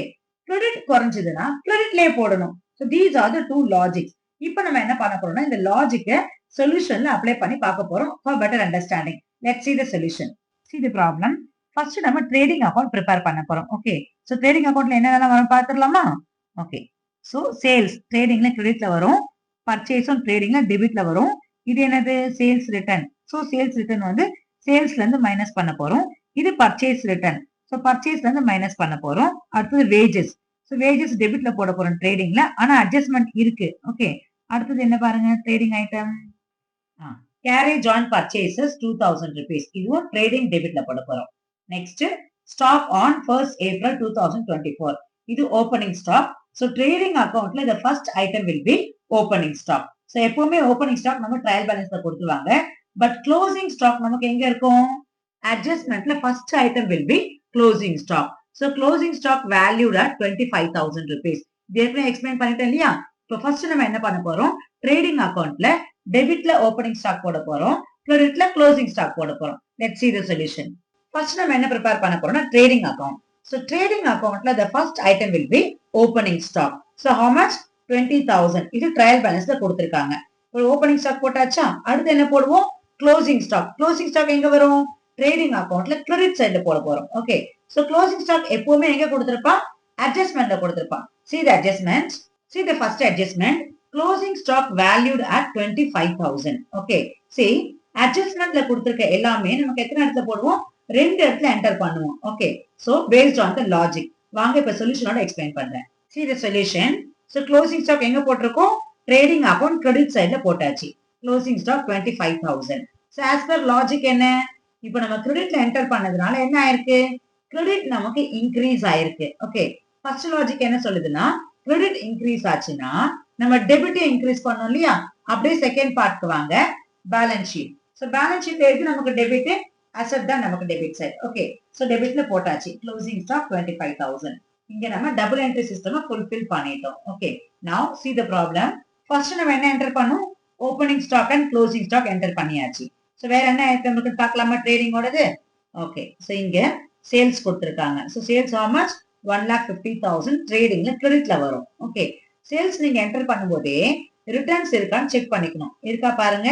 கிரெடிட் குறைஞ்சதுன்னா கிரெடிட்லயே போடணும். So these are the two logics. இப்போ நம்ம என்ன பண்ண போறோம்னா இந்த லாஜிக்க சொல்யூஷன்ல அப்ளை பண்ணி பார்க்க போறோம் for better understanding. Let's see the solution. See the problem. First நம்ம ட்ரேடிங் அக்கவுண்ட் ப்ரிப்பேர் பண்ண போறோம். ஓகே, சோ ட்ரேடிங் அக்கவுண்ட்ல என்னென்னலாம் வரும் பார்த்துடலாமா? ஓகே, சோ சேல்ஸ் ட்ரேடிங்ல கிரெடிட்ல வரும், பர்ச்சேஸும் ட்ரேடிங்ல டெபிட்ல வரும். இது என்னது? Sales return. So sales return வந்து சேல்ஸ்ல இருந்து மைனஸ் பண்ண போறோம். இது பர்ச்சேஸ் ரிட்டர்ன். சோ பர்ச்சேஸ்ல இருந்து மைனஸ் பண்ண போறோம். அடுத்தது வேஜஸ். சோ வேஜஸ் டெபிட்ல போட போறோம் ட்ரேடிங்ல. ஆனா அட்ஜஸ்ட்மெண்ட் இருக்கு. ஓகே, அடுத்தது என்ன பாருங்க? Trading item carriage on purchases 2000 rupees. இதுவும் ட்ரேடிங் டெபிட்ல போட போறோம். Next stock on 1st April 2024. இது ஓபனிங் ஸ்டாக். சோ ட்ரேடிங் அக்கவுண்ட்ல the first item will be opening stock. So எப்பவுமே ஓபனிங் ஸ்டாக் நம்ம ட்ரையல் பேலன்ஸ்ல கொடுத்துருவாங்க. பட் க்ளோசிங் ஸ்டாக் நமக்கு எங்க இருக்கும்? அட்ஜஸ்ட்மெண்ட்ல first item will be closing stock. So closing stock valued at 25,000 rupees. ஏற்கனவே எக்ஸ்பிளைன் பண்ணிட்டேன் இல்லையா? இப்போ ஃபர்ஸ்ட் நம்ம என்ன பண்ண போறோம்? ட்ரேடிங் அக்கவுண்ட்ல டெபிட்ல ஓபனிங் ஸ்டாக் போட போறோம், கிரெடிட்ல க்ளோசிங் ஸ்டாக் போட போறோம். Let's see the solution. First நம்ம என்ன ப்ரிப்பேர் பண்ண போறோம்னா trading account. So trading accountல the first item will be opening stock. So how much? 20,000. இது ட்ரையல் பேலன்ஸ்ல கொடுத்திருக்காங்க. ஒரு ஓபனிங் ஸ்டாக் போட்டாச்சா? அடுத்து என்ன போடுவோம்? Closing stock. க்ளோசிங் ஸ்டாக் எங்க வரும்? ட்ரேடிங் அக்கவுண்ட்ல கிரெடிட் சைடுல போட போறோம். ஓகே, சோ க்ளோசிங் ஸ்டாக் எப்பவுமே எங்க கொடுத்திருப்பான்? அட்ஜஸ்ட்மெண்ட்ல கொடுத்திருப்பான். See the adjustment. See the first adjustment. Closing stock valued at 25,000. Okay, see adjustmentல கொடுத்திருக்க எல்லாமே நமக்கு எத்தனை இடத்துல போடுவோம்? ரெண்டு இடத்துல என்டர் பண்ணுவோம். Okay, so based on the logic. வாங்க இப்ப சொல்யூஷனோட எக்ஸ்பிளைன் பண்றேன். See the solution. So closing stock எங்க போட்டிருக்கோம்? ட்ரேடிங் அக்கவுண்ட் கிரெடிட் சைடுல போட்டாச்சு. closing stock 25,000. So as per logic என்ன? இப்போ நம்ம கிரெடிட்ல என்டர் பண்ணதுனால என்ன ஆயிருக்கு? கிரெடிட் நமக்கு இன்க்ரீஸ் ஆயிருக்கு. ஓகே, ஃபர்ஸ்ட் லாஜிக் என்ன சொல்லுதுன்னா கிரெடிட் இன்க்ரீஸ் ஆச்சுன்னா நம்ம டெபிட் இன்க்ரீஸ் பண்ணோம் இல்லையா? அப்படியே செகண்ட் பார்ட்க்கு வாங்க. Balance sheet. சோ பேலன்ஸ் ஷீட்ல எது நமக்கு டெபிட்? அசெட் தான் நமக்கு டெபிட் சைடு. ஓகே, சோ டெபிட்ல போட்டாச்சு. Closing stock 25,000. இங்க நம்ம டபுள் என்ட்ரி சிஸ்டமை ஃபுல்ஃபில் பண்ணிட்டோம். Okay, now see the problem. First நம்ம என்ன என்டர் பண்ணோம்? Opening stock and closing stock enter பண்ணியாச்சு. சோ வேற என்ன ஐட்டம் இருக்கு பார்க்கலாமா ட்ரேடிங்கோடது? ஓகே, சோ இங்க சேல்ஸ் கொடுத்திருக்காங்க. So sales how much? 1,50,000 ட்ரேடிங்ல கிரெடிட்ல வரும். ஓகே, சேல்ஸ் நீங்க என்டர் பண்ணும்போதே ரிட்டர்ன்ஸ் இருக்கான்னு செக் பண்ணிக்கணும். இருக்கா பாருங்க.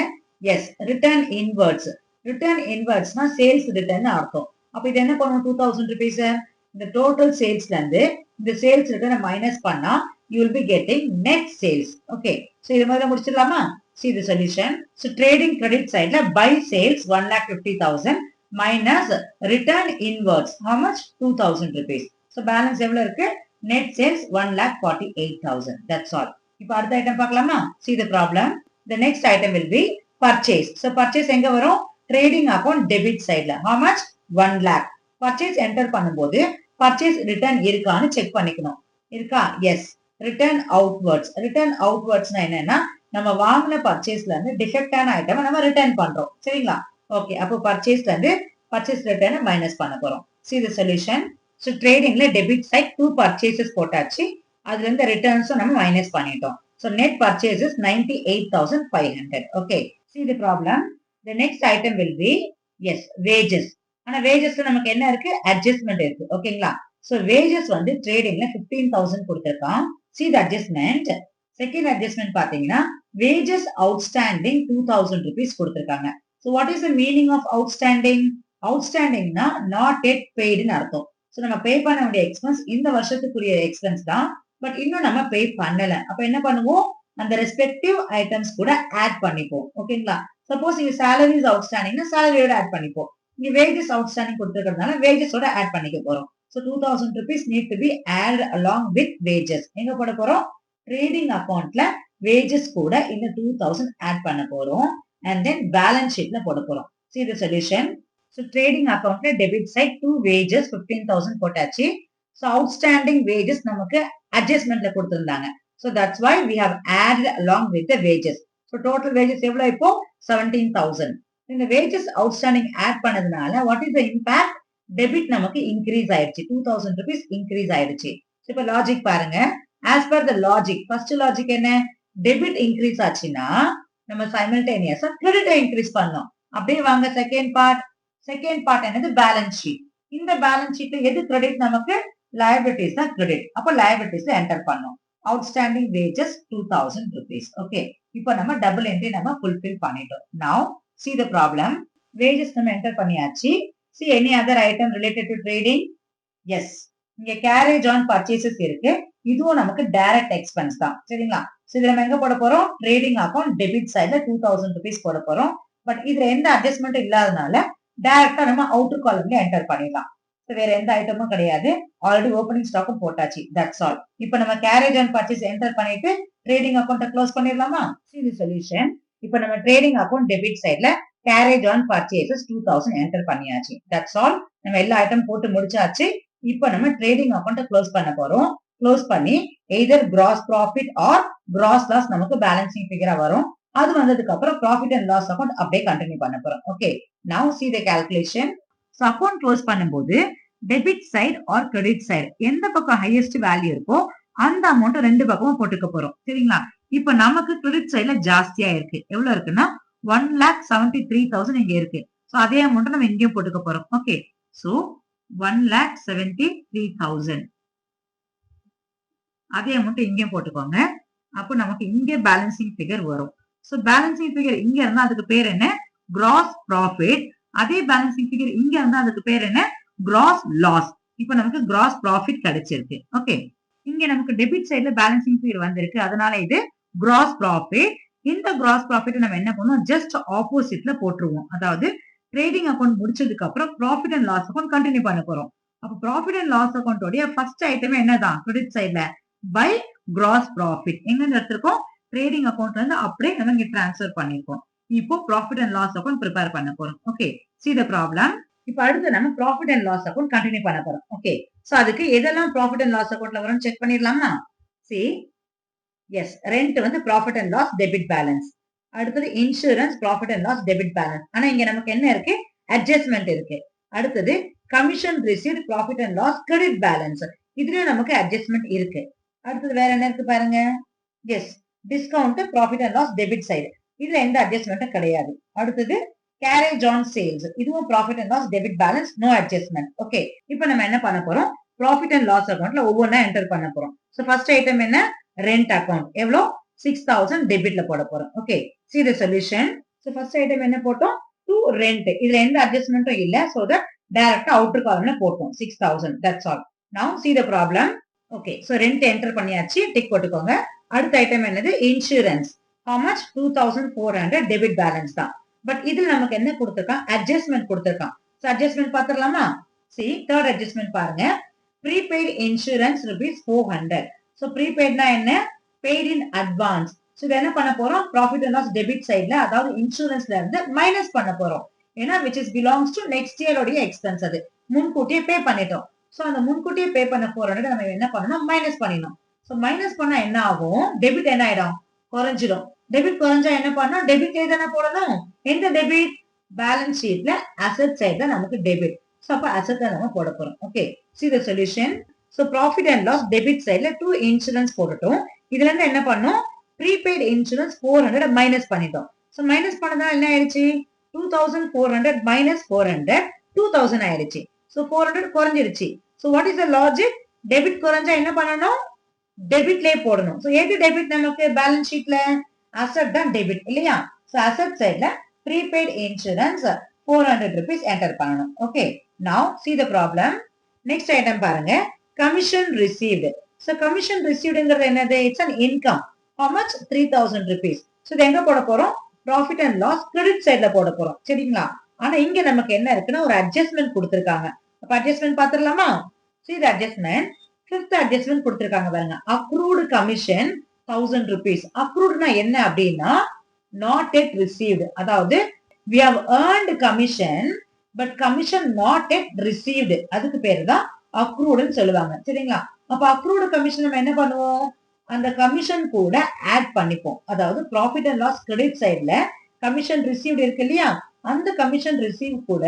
Yes, return inwards. ரிட்டர்ன் இன்வர்ட்ஸ்னா சேல்ஸ் ரிட்டர்ன் அர்த்தம். அப்ப இது என்ன பண்ணும்? 2,000 rupees. இந்த டோட்டல் சேல்ஸ்ல இருந்து இந்த சேல்ஸ் ரிட்டர்னை மைனஸ் பண்ணா you will be getting net sales. Okay, so இது மாதிரி முடிச்சிடலாமா? See the solution. So trading credit side la buy sales 1,50,000 minus return inwards how much? 2,000 rupees. So balance எவ்வளவு இருக்கு? Net sales 1,48,000. That's all. இப்போ அடுத்த item பார்க்கலாமா? See the problem. The next item will be purchase. So purchase எங்க வரும்? Trading account debit sideல how much? 1 lakh. Purchase enter பண்ணும்போது purchase return இருக்கான்னு check பண்ணிக்கணும். இருக்கா? Yes. Return outwards. ரிட்டர்ன் அவுட்வர்ட்ஸ்னா என்னன்னா நம்ம வாங்கின பர்ச்சேஸ்ல இருந்து டிஃபெக்டான ஐட்டம் நம்ம ரிட்டர்ன் பண்றோம். சரிங்களா? ஓகே, அப்போ பர்ச்சேஸ்ல இருந்து பர்ச்சேஸ் ரிட்டர்ன் மைனஸ் பண்ண போறோம். See the solution. So tradingல டெபிட் சைட் 2 பர்ச்சேசஸ் போட்டாச்சு. அதுல இருந்து ரிட்டர்ன்ஸும் நம்ம மைனஸ் பண்ணிட்டோம். So net purchases 98,500. Okay. See the problem. The next item will be yes wages. ஆனா wagesல நமக்கு என்ன இருக்கு? அட்ஜஸ்ட்மென்ட் இருக்கு. ஓகேங்களா? So wages வந்து tradingல 15,000 கொடுத்திருக்கான். See the adjustment. Second adjustment பாத்தீங்கன்னா wages outstanding 2,000 rupees கொடுத்திருக்காங்க. So what is the meaning of outstanding? Outstandingனா not yet paid ன்னு அர்த்தம். So நம்ம பே பண்ண வேண்டிய எக்ஸ்பென்ஸ் இந்த வருஷத்துக்குரிய எக்ஸ்பென்ஸ் தான். பட் இன்னும் நம்ம பே பண்ணல. அப்ப என்ன பண்ணுவோம்? அந்த ரெஸ்பெக்டிவ் ஐட்டம்ஸ் கூட ஆட் பண்ணிப்போம். ஓகேங்களா? சப்போஸ் இங்க salaries outstandingனா salaryயோட ஆட் பண்ணிப்போம். இங்க wages outstanding கொடுத்திருக்கிறதுனால wagesஓட ஆட் பண்ணிக்க போறோம். So 2,000 rupees need to be added along with wages. எங்க போட போறோம்? ட்ரேடிங் அக்கவுண்ட்ல wages கூட இந்த 2,000 ஆட் பண்ண போறோம். And then balance sheetல போட போறோம். See the solution. So trading accountல debit side 2 wages 15,000 போட்டாச்சு. So outstanding wages நமக்கு adjustmentல கொடுத்திருந்தாங்க. So that's why we have added along with the wages. So total wages எவ்வளவு இப்போ 17,000. இந்த wages outstanding add பண்ணதுனால what is the impact? Debit நமக்கு increase ஆயிடுச்சு. 2,000 rupees increase ஆயிடுச்சு. So இப்ப லாஜிக் பாருங்க. As per the logic, first logic என்ன? Debit increase ஆச்சுன்னா நம்ம simultaneous credit increase பண்ணோம். அப்படியே வாங்க செகண்ட் பார்ட் என்னது? Balance sheet. இந்த பேலன்ஸ் ஷீட்ல எது கிரெடிட்? நமக்கு liabilities தான் கிரெடிட். அப்ப liabilitiesல என்டர் பண்ணோம். outstanding wages 2,000 rupees. ஓகே, இப்போ நம்ம டபுள் என்ட்ரி நம்ம fulfill பண்ணிட்டோம். Now see the problem. wages நம்ம என்டர் பண்ணியாச்சு. See any other item related to trading? Yes. இங்க carriage on purchases இருக்கு. இதுவும் நமக்கு டைரக்ட் எக்ஸ்பென்ஸ் தான். சரிங்களா? சோ இதுல நம்ம எங்க போட போறோம்? ட்ரேடிங் அக்கவுண்ட் டெபிட் சைடுல 2,000 rupees போட போறோம். பட் இதுல எந்த அட்ஜஸ்ட்மெண்ட் இல்லாதனால டைரக்டா நம்ம அவுட்டர் காலம்ல என்டர் பண்ணிடலாம். வேற எந்த ஐட்டமும் கிடையாது. ஆல்ரெடி ஓபனிங் ஸ்டாக்கும் போட்டாச்சு. That's all. இப்போ நம்ம கேரேஜ் அண்ட் பர்ச்சேஸ் என்டர் பண்ணிட்டு ட்ரேடிங் அக்கவுண்ட க்ளோஸ் பண்ணிடலாமா? See the solution. இப்போ நம்ம ட்ரேடிங் அக்கவுண்ட் டெபிட் சைடுல கேரேஜ் ஆன் பர்ச்சேசஸ் 2,000 என்டர் பண்ணியாச்சு. That's all. நம்ம எல்லா ஐட்டம் போட்டு முடிச்சாச்சு. இப்போ நம்ம ட்ரேடிங் அக்கவுண்ட க்ளோஸ் பண்ண போறோம். க்ளோஸ் பண்ணி either gross profit or gross loss நமக்கு பேலன்சிங் ஃபிகரா வரும். அது வந்ததுக்கு அப்புறம் ப்ராஃபிட் அண்ட் லாஸ் அக்கவுண்ட் அப்படியே கண்டினியூ பண்ண போறோம். Okay, now see the calculation. So account close பண்ணும்போது debit side or credit side எந்த பக்கம் ஹையஸ்ட் வேல்யூ இருக்கோ அந்த அமௌண்ட் ரெண்டு பக்கமும் போட்டுக்க போறோம். சரிங்களா? இப்போ நமக்கு கிரெடிட் சைடுல ஜாஸ்தியா இருக்கு. எவ்வளவு இருக்குன்னா 1,73,000 இங்க இருக்கு. சோ அதே அமௌண்ட் நம்ம இங்கேயும் போட்டுக்க போறோம். ஓகே, சோ 1,73,000 அதே அமௌண்ட் இங்கேயும் போட்டுக்கோங்க. அப்போ நமக்கு இங்கே பேலன்சிங் ஃபிகர் வரும். சோ பேலன்சிங் ஃபிகர் இங்க இருந்தா அதுக்கு பேர் என்ன? Gross profit. அதே பேலன்சிங் ஃபிகர் இங்க இருந்தா அதுக்கு பேர் என்ன? Gross loss. இப்போ நமக்கு கிராஸ் ப்ராஃபிட் கிடைச்சிருக்கு. ஓகே, இங்க நமக்கு டெபிட் சைடுல பேலன்சிங் ஃபிகர் வந்திருக்கு. அதனால இது கிராஸ் ப்ராஃபிட். இந்த கிராஸ் ப்ராஃபிட் நம்ம என்ன பண்ணுவோம்? ஜஸ்ட் ஆப்போசிட்ல போட்டுருவோம். அதாவது ட்ரேடிங் அக்கவுண்ட் முடிச்சதுக்கு அப்புறம் profit and loss account continue பண்ண போறோம். அப்ப ப்ராஃபிட் அண்ட் லாஸ் அக்கவுண்டோட ஃபர்ஸ்ட் ஐட்டம் என்னதான்? கிரெடிட் சைடுல பை கிராஸ் ப்ராஃபிட் எங்க எடுத்திருக்கோம்? ட்ரேடிங் அக்கவுண்ட்ல இருந்து அப்படியே நம்ம இங்க டிரான்ஸ்ஃபர் பண்ணிருக்கோம். இப்போ profit and loss account prepare பண்ண போறோம். Okay, see the problem. இப்போ அடுத்து நம்ம profit and loss account continue பண்ண போறோம். ஓகே, சோ அதுக்கு எதெல்லாம் ப்ராஃபிட் அண்ட் லாஸ் அக்கவுண்ட்ல வரும்னு செக் பண்ணிடலாமா? see எஸ், ரெண்ட் வந்து profit and loss debit balance. அடுத்தது insurance profit and loss debit balance. ஆனா இங்க நமக்கு என்ன இருக்கு? அட்ஜஸ்ட்மெண்ட் இருக்கு. அடுத்தது commission received profit and loss credit balance. இதுலயும் நமக்கு அட்ஜஸ்ட்மெண்ட் இருக்கு. அடுத்தது வேற என்ன இருக்கு பாருங்க? Yes, discount profit and loss debit side. இதுல எந்த அட்ஜஸ்ட்மெண்ட்டும் கிடையாது. அடுத்தது கேரேஜ் ஆன் சேல்ஸ். இதுவும் profit and loss debit balance, no adjustment. Okay, இப்போ நம்ம என்ன பண்ண போறோம்? ப்ராஃபிட் அண்ட் லாஸ் அக்கவுண்ட்ல ஒவ்வொன்றா என்டர் பண்ண போறோம். சோ ஃபர்ஸ்ட் ஐட்டம் என்ன? Rent account. எவ்வளோ? 6,000 டெபிட்ல போட போறோம். Okay, see the solution. So first item என்ன போட்டோம்? To rent. இதுல எந்த அட்ஜஸ்ட்மெண்ட்டும் இல்ல. சோ தட் டைரக்டா அவுட்டர் காலம்ல போட்டோம் 6,000. That's all. Now see the problem. Okay, so rent enter பண்ணியாச்சு. டிக் போட்டுக்கோங்க. அடுத்த ஐட்டம் என்னது? Insurance. how much? 2,400 debit balance தான். பட் இதுல நமக்கு என்ன கொடுத்திருக்கான்? அட்ஜஸ்ட்மெண்ட் கொடுத்திருக்கான். So adjustment பாத்துறலாமா? see third adjustment பாருங்க. prepaid insurance rupees 400. சோ prepaidனா என்ன? paid in advance. சோ இத என்ன பண்ண போறோம்? ப்ராஃபிட் அண்ட் லாஸ் டெபிட் சைடுல, அதாவது இன்சூரன்ஸ்ல இருந்து மைனஸ் பண்ண போறோம். ஏன்னா which is belongs to next year உடைய எக்ஸ்பென்ஸ். அது முன்கூட்டியே பே பண்ணிட்டோம். சோ அந்த முன்கூட்டியே பே பண்ண 400 நம்ம என்ன பண்ணணும்? மைனஸ் பண்ணிடணும். சோ சோ மைனஸ் பண்ணா என்ன ஆகும்? டெபிட் என்ன ஆயிடும்? குறைஞ்சிடும். டெபிட் குறைஞ்சா என்ன பண்ணணும்? டெபிட் தானே போடணும். எந்த டெபிட்? பேலன்ஸ் ஷீட்ல அசெட் சைடுல நமக்கு டெபிட். சோ அப்ப அசெட் நம்ம போட போறோம். Okay, see the solution. So profit and loss debit சைடுல 2 இன்சூரன்ஸ் போட்டுட்டோம். இதுல இருந்து என்ன பண்ணோம்? ப்ரீபெய்ட் இன்சூரன்ஸ் 400 மைனஸ் பண்ணிட்டோம். சோ மைனஸ் பண்ணதால என்ன ஆயிடுச்சு? 2400 மைனஸ் 400 2000 ஆயிடுச்சு. சோ 400 குறைஞ்சிருச்சு. So what is the logic? Debit குறைஞ்சா என்ன பண்ணணும்? டெபிட்லயே போடணும். சோ எது டெபிட் நமக்கு பேலன்ஸ் ஷீட்ல? அசெட் தான் டெபிட் இல்லையா? சோ அசெட் சைடுல ப்ரீபெய்ட் இன்சூரன்ஸ் 400 rupees என்டர் பண்ணணும். Okay, now see the problem. Next item பாருங்க, கமிஷன் ரிசீவ்ட். சோ கமிஷன் ரிசீவ்ட்ங்கிறது என்னது? It's an income. how much? 3000 rupees. So இது எங்க போட போறோம்? ப்ராஃபிட் அண்ட் லாஸ் கிரெடிட் சைடுல போட போறோம். சரிங்களா? ஆனா இங்க நமக்கு என்ன இருக்குன்னா ஒரு அட்ஜஸ்ட்மென்ட் கொடுத்திருக்காங்க. அப்ப அட்ஜஸ்ட்மென்ட் பாத்துறலாமா? see the adjustment. Fifth adjustment கொடுத்திருக்காங்க பாருங்க. அக்ரூட் கமிஷன் 1000 rupees. அக்ரூட்னா என்ன அப்படின்னா not yet received. அதாவது we have earned commission but commission not yet received. அதுக்கு பேரு தான் அக்ரூட்னு சொல்லுவாங்க. சரிங்களா? அப்ப அக்ரூட் கமிஷன் நம்ம என்ன பண்ணுவோம்? அந்த கமிஷன் கூட ஆட் பண்ணிப்போம். அதாவது ப்ராஃபிட் அண்ட் லாஸ் கிரெடிட் சைடுல கமிஷன் ரிசீவ்ட் இருக்கு இல்லையா? அந்த கமிஷன் ரிசீவ் கூட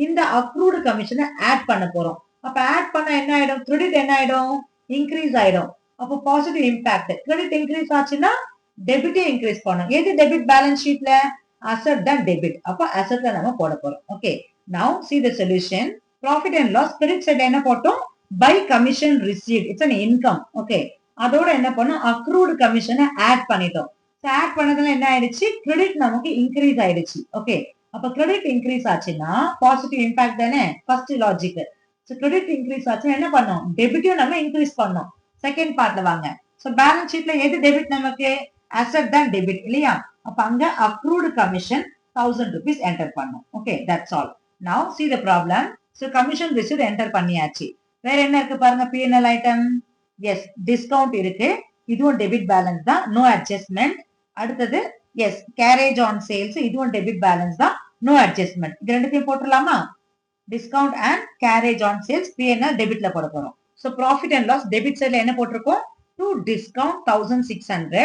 இந்த அக்ரூட் கமிஷனை ஆட் பண்ண போறோம். அப்ப ஆட் பண்ண என்ன ஆயிடும்? கிரெடிட் என்ன ஆயிடும்? இன்க்ரீஸ் ஆயிடும். அப்போ பாசிட்டிவ் இம்பாக்ட். கிரெடிட் இன்க்ரீஸ் ஆச்சுன்னா டெபிட்டே இன்க்ரீஸ் பண்ணும். எது டெபிட் பேலன்ஸ் ஷீட்ல? அசெட் தான் டெபிட். அப்ப அசெட்ல நம்ம போட போறோம். Okay, now see the solution. Profit and loss credit சைடுல என்ன போட்டோம்? By commission received. It's an income. Okay, அதோட என்ன பண்ணோம்? அக்ரூட் கமிஷனை ஆட் பண்ணிட்டோம். ஆட் பண்ணதுல என்ன ஆயிடுச்சு? கிரெடிட் நமக்கு இன்க்ரீஸ் ஆயிடுச்சு. ஓகே, அப்ப கிரெடிட் இன்க்ரீஸ் ஆச்சுன்னா பாசிட்டிவ் இம்பாக்ட் தானே first logic. So credit increase ஆச்சுன்னா என்ன பண்ணோம்? டெபிட்டையும் நம்ம இன்க்ரீஸ் பண்ணோம். செகண்ட் பார்ட்ல வாங்க. சோ பேலன்ஸ் ஷீட்ல எது டெபிட் நமக்கு? அசெட் தான் டெபிட் இல்லையா? அப்ப அங்க அக்ரூட் கமிஷன் 1000 rupees என்டர் பண்ணோம். Okay, that's all. Now see the problem. So commission received enter பண்ணியாச்சு. வேற என்ன இருக்கு பாருங்க? P&L item. எஸ், டிஸ்கவுண்ட் இருக்கு. இதுவும் டெபிட் பேலன்ஸ் தான், நோ அட்ஜஸ்ட்மெண்ட். அடுத்தது எஸ், கேரேஜ் ஆன் சேல்ஸ். இதுவும் டெபிட் பேலன்ஸ் தான், நோ அட்ஜஸ்ட்மெண்ட். இது ரெண்டுத்தையும் போட்டுடலாமா? Discount and carriage on sales P&L டெபிட்ல போட போறோம். So profit and loss debit சைடுல என்ன போட்டிருக்கோம்? To discount 1600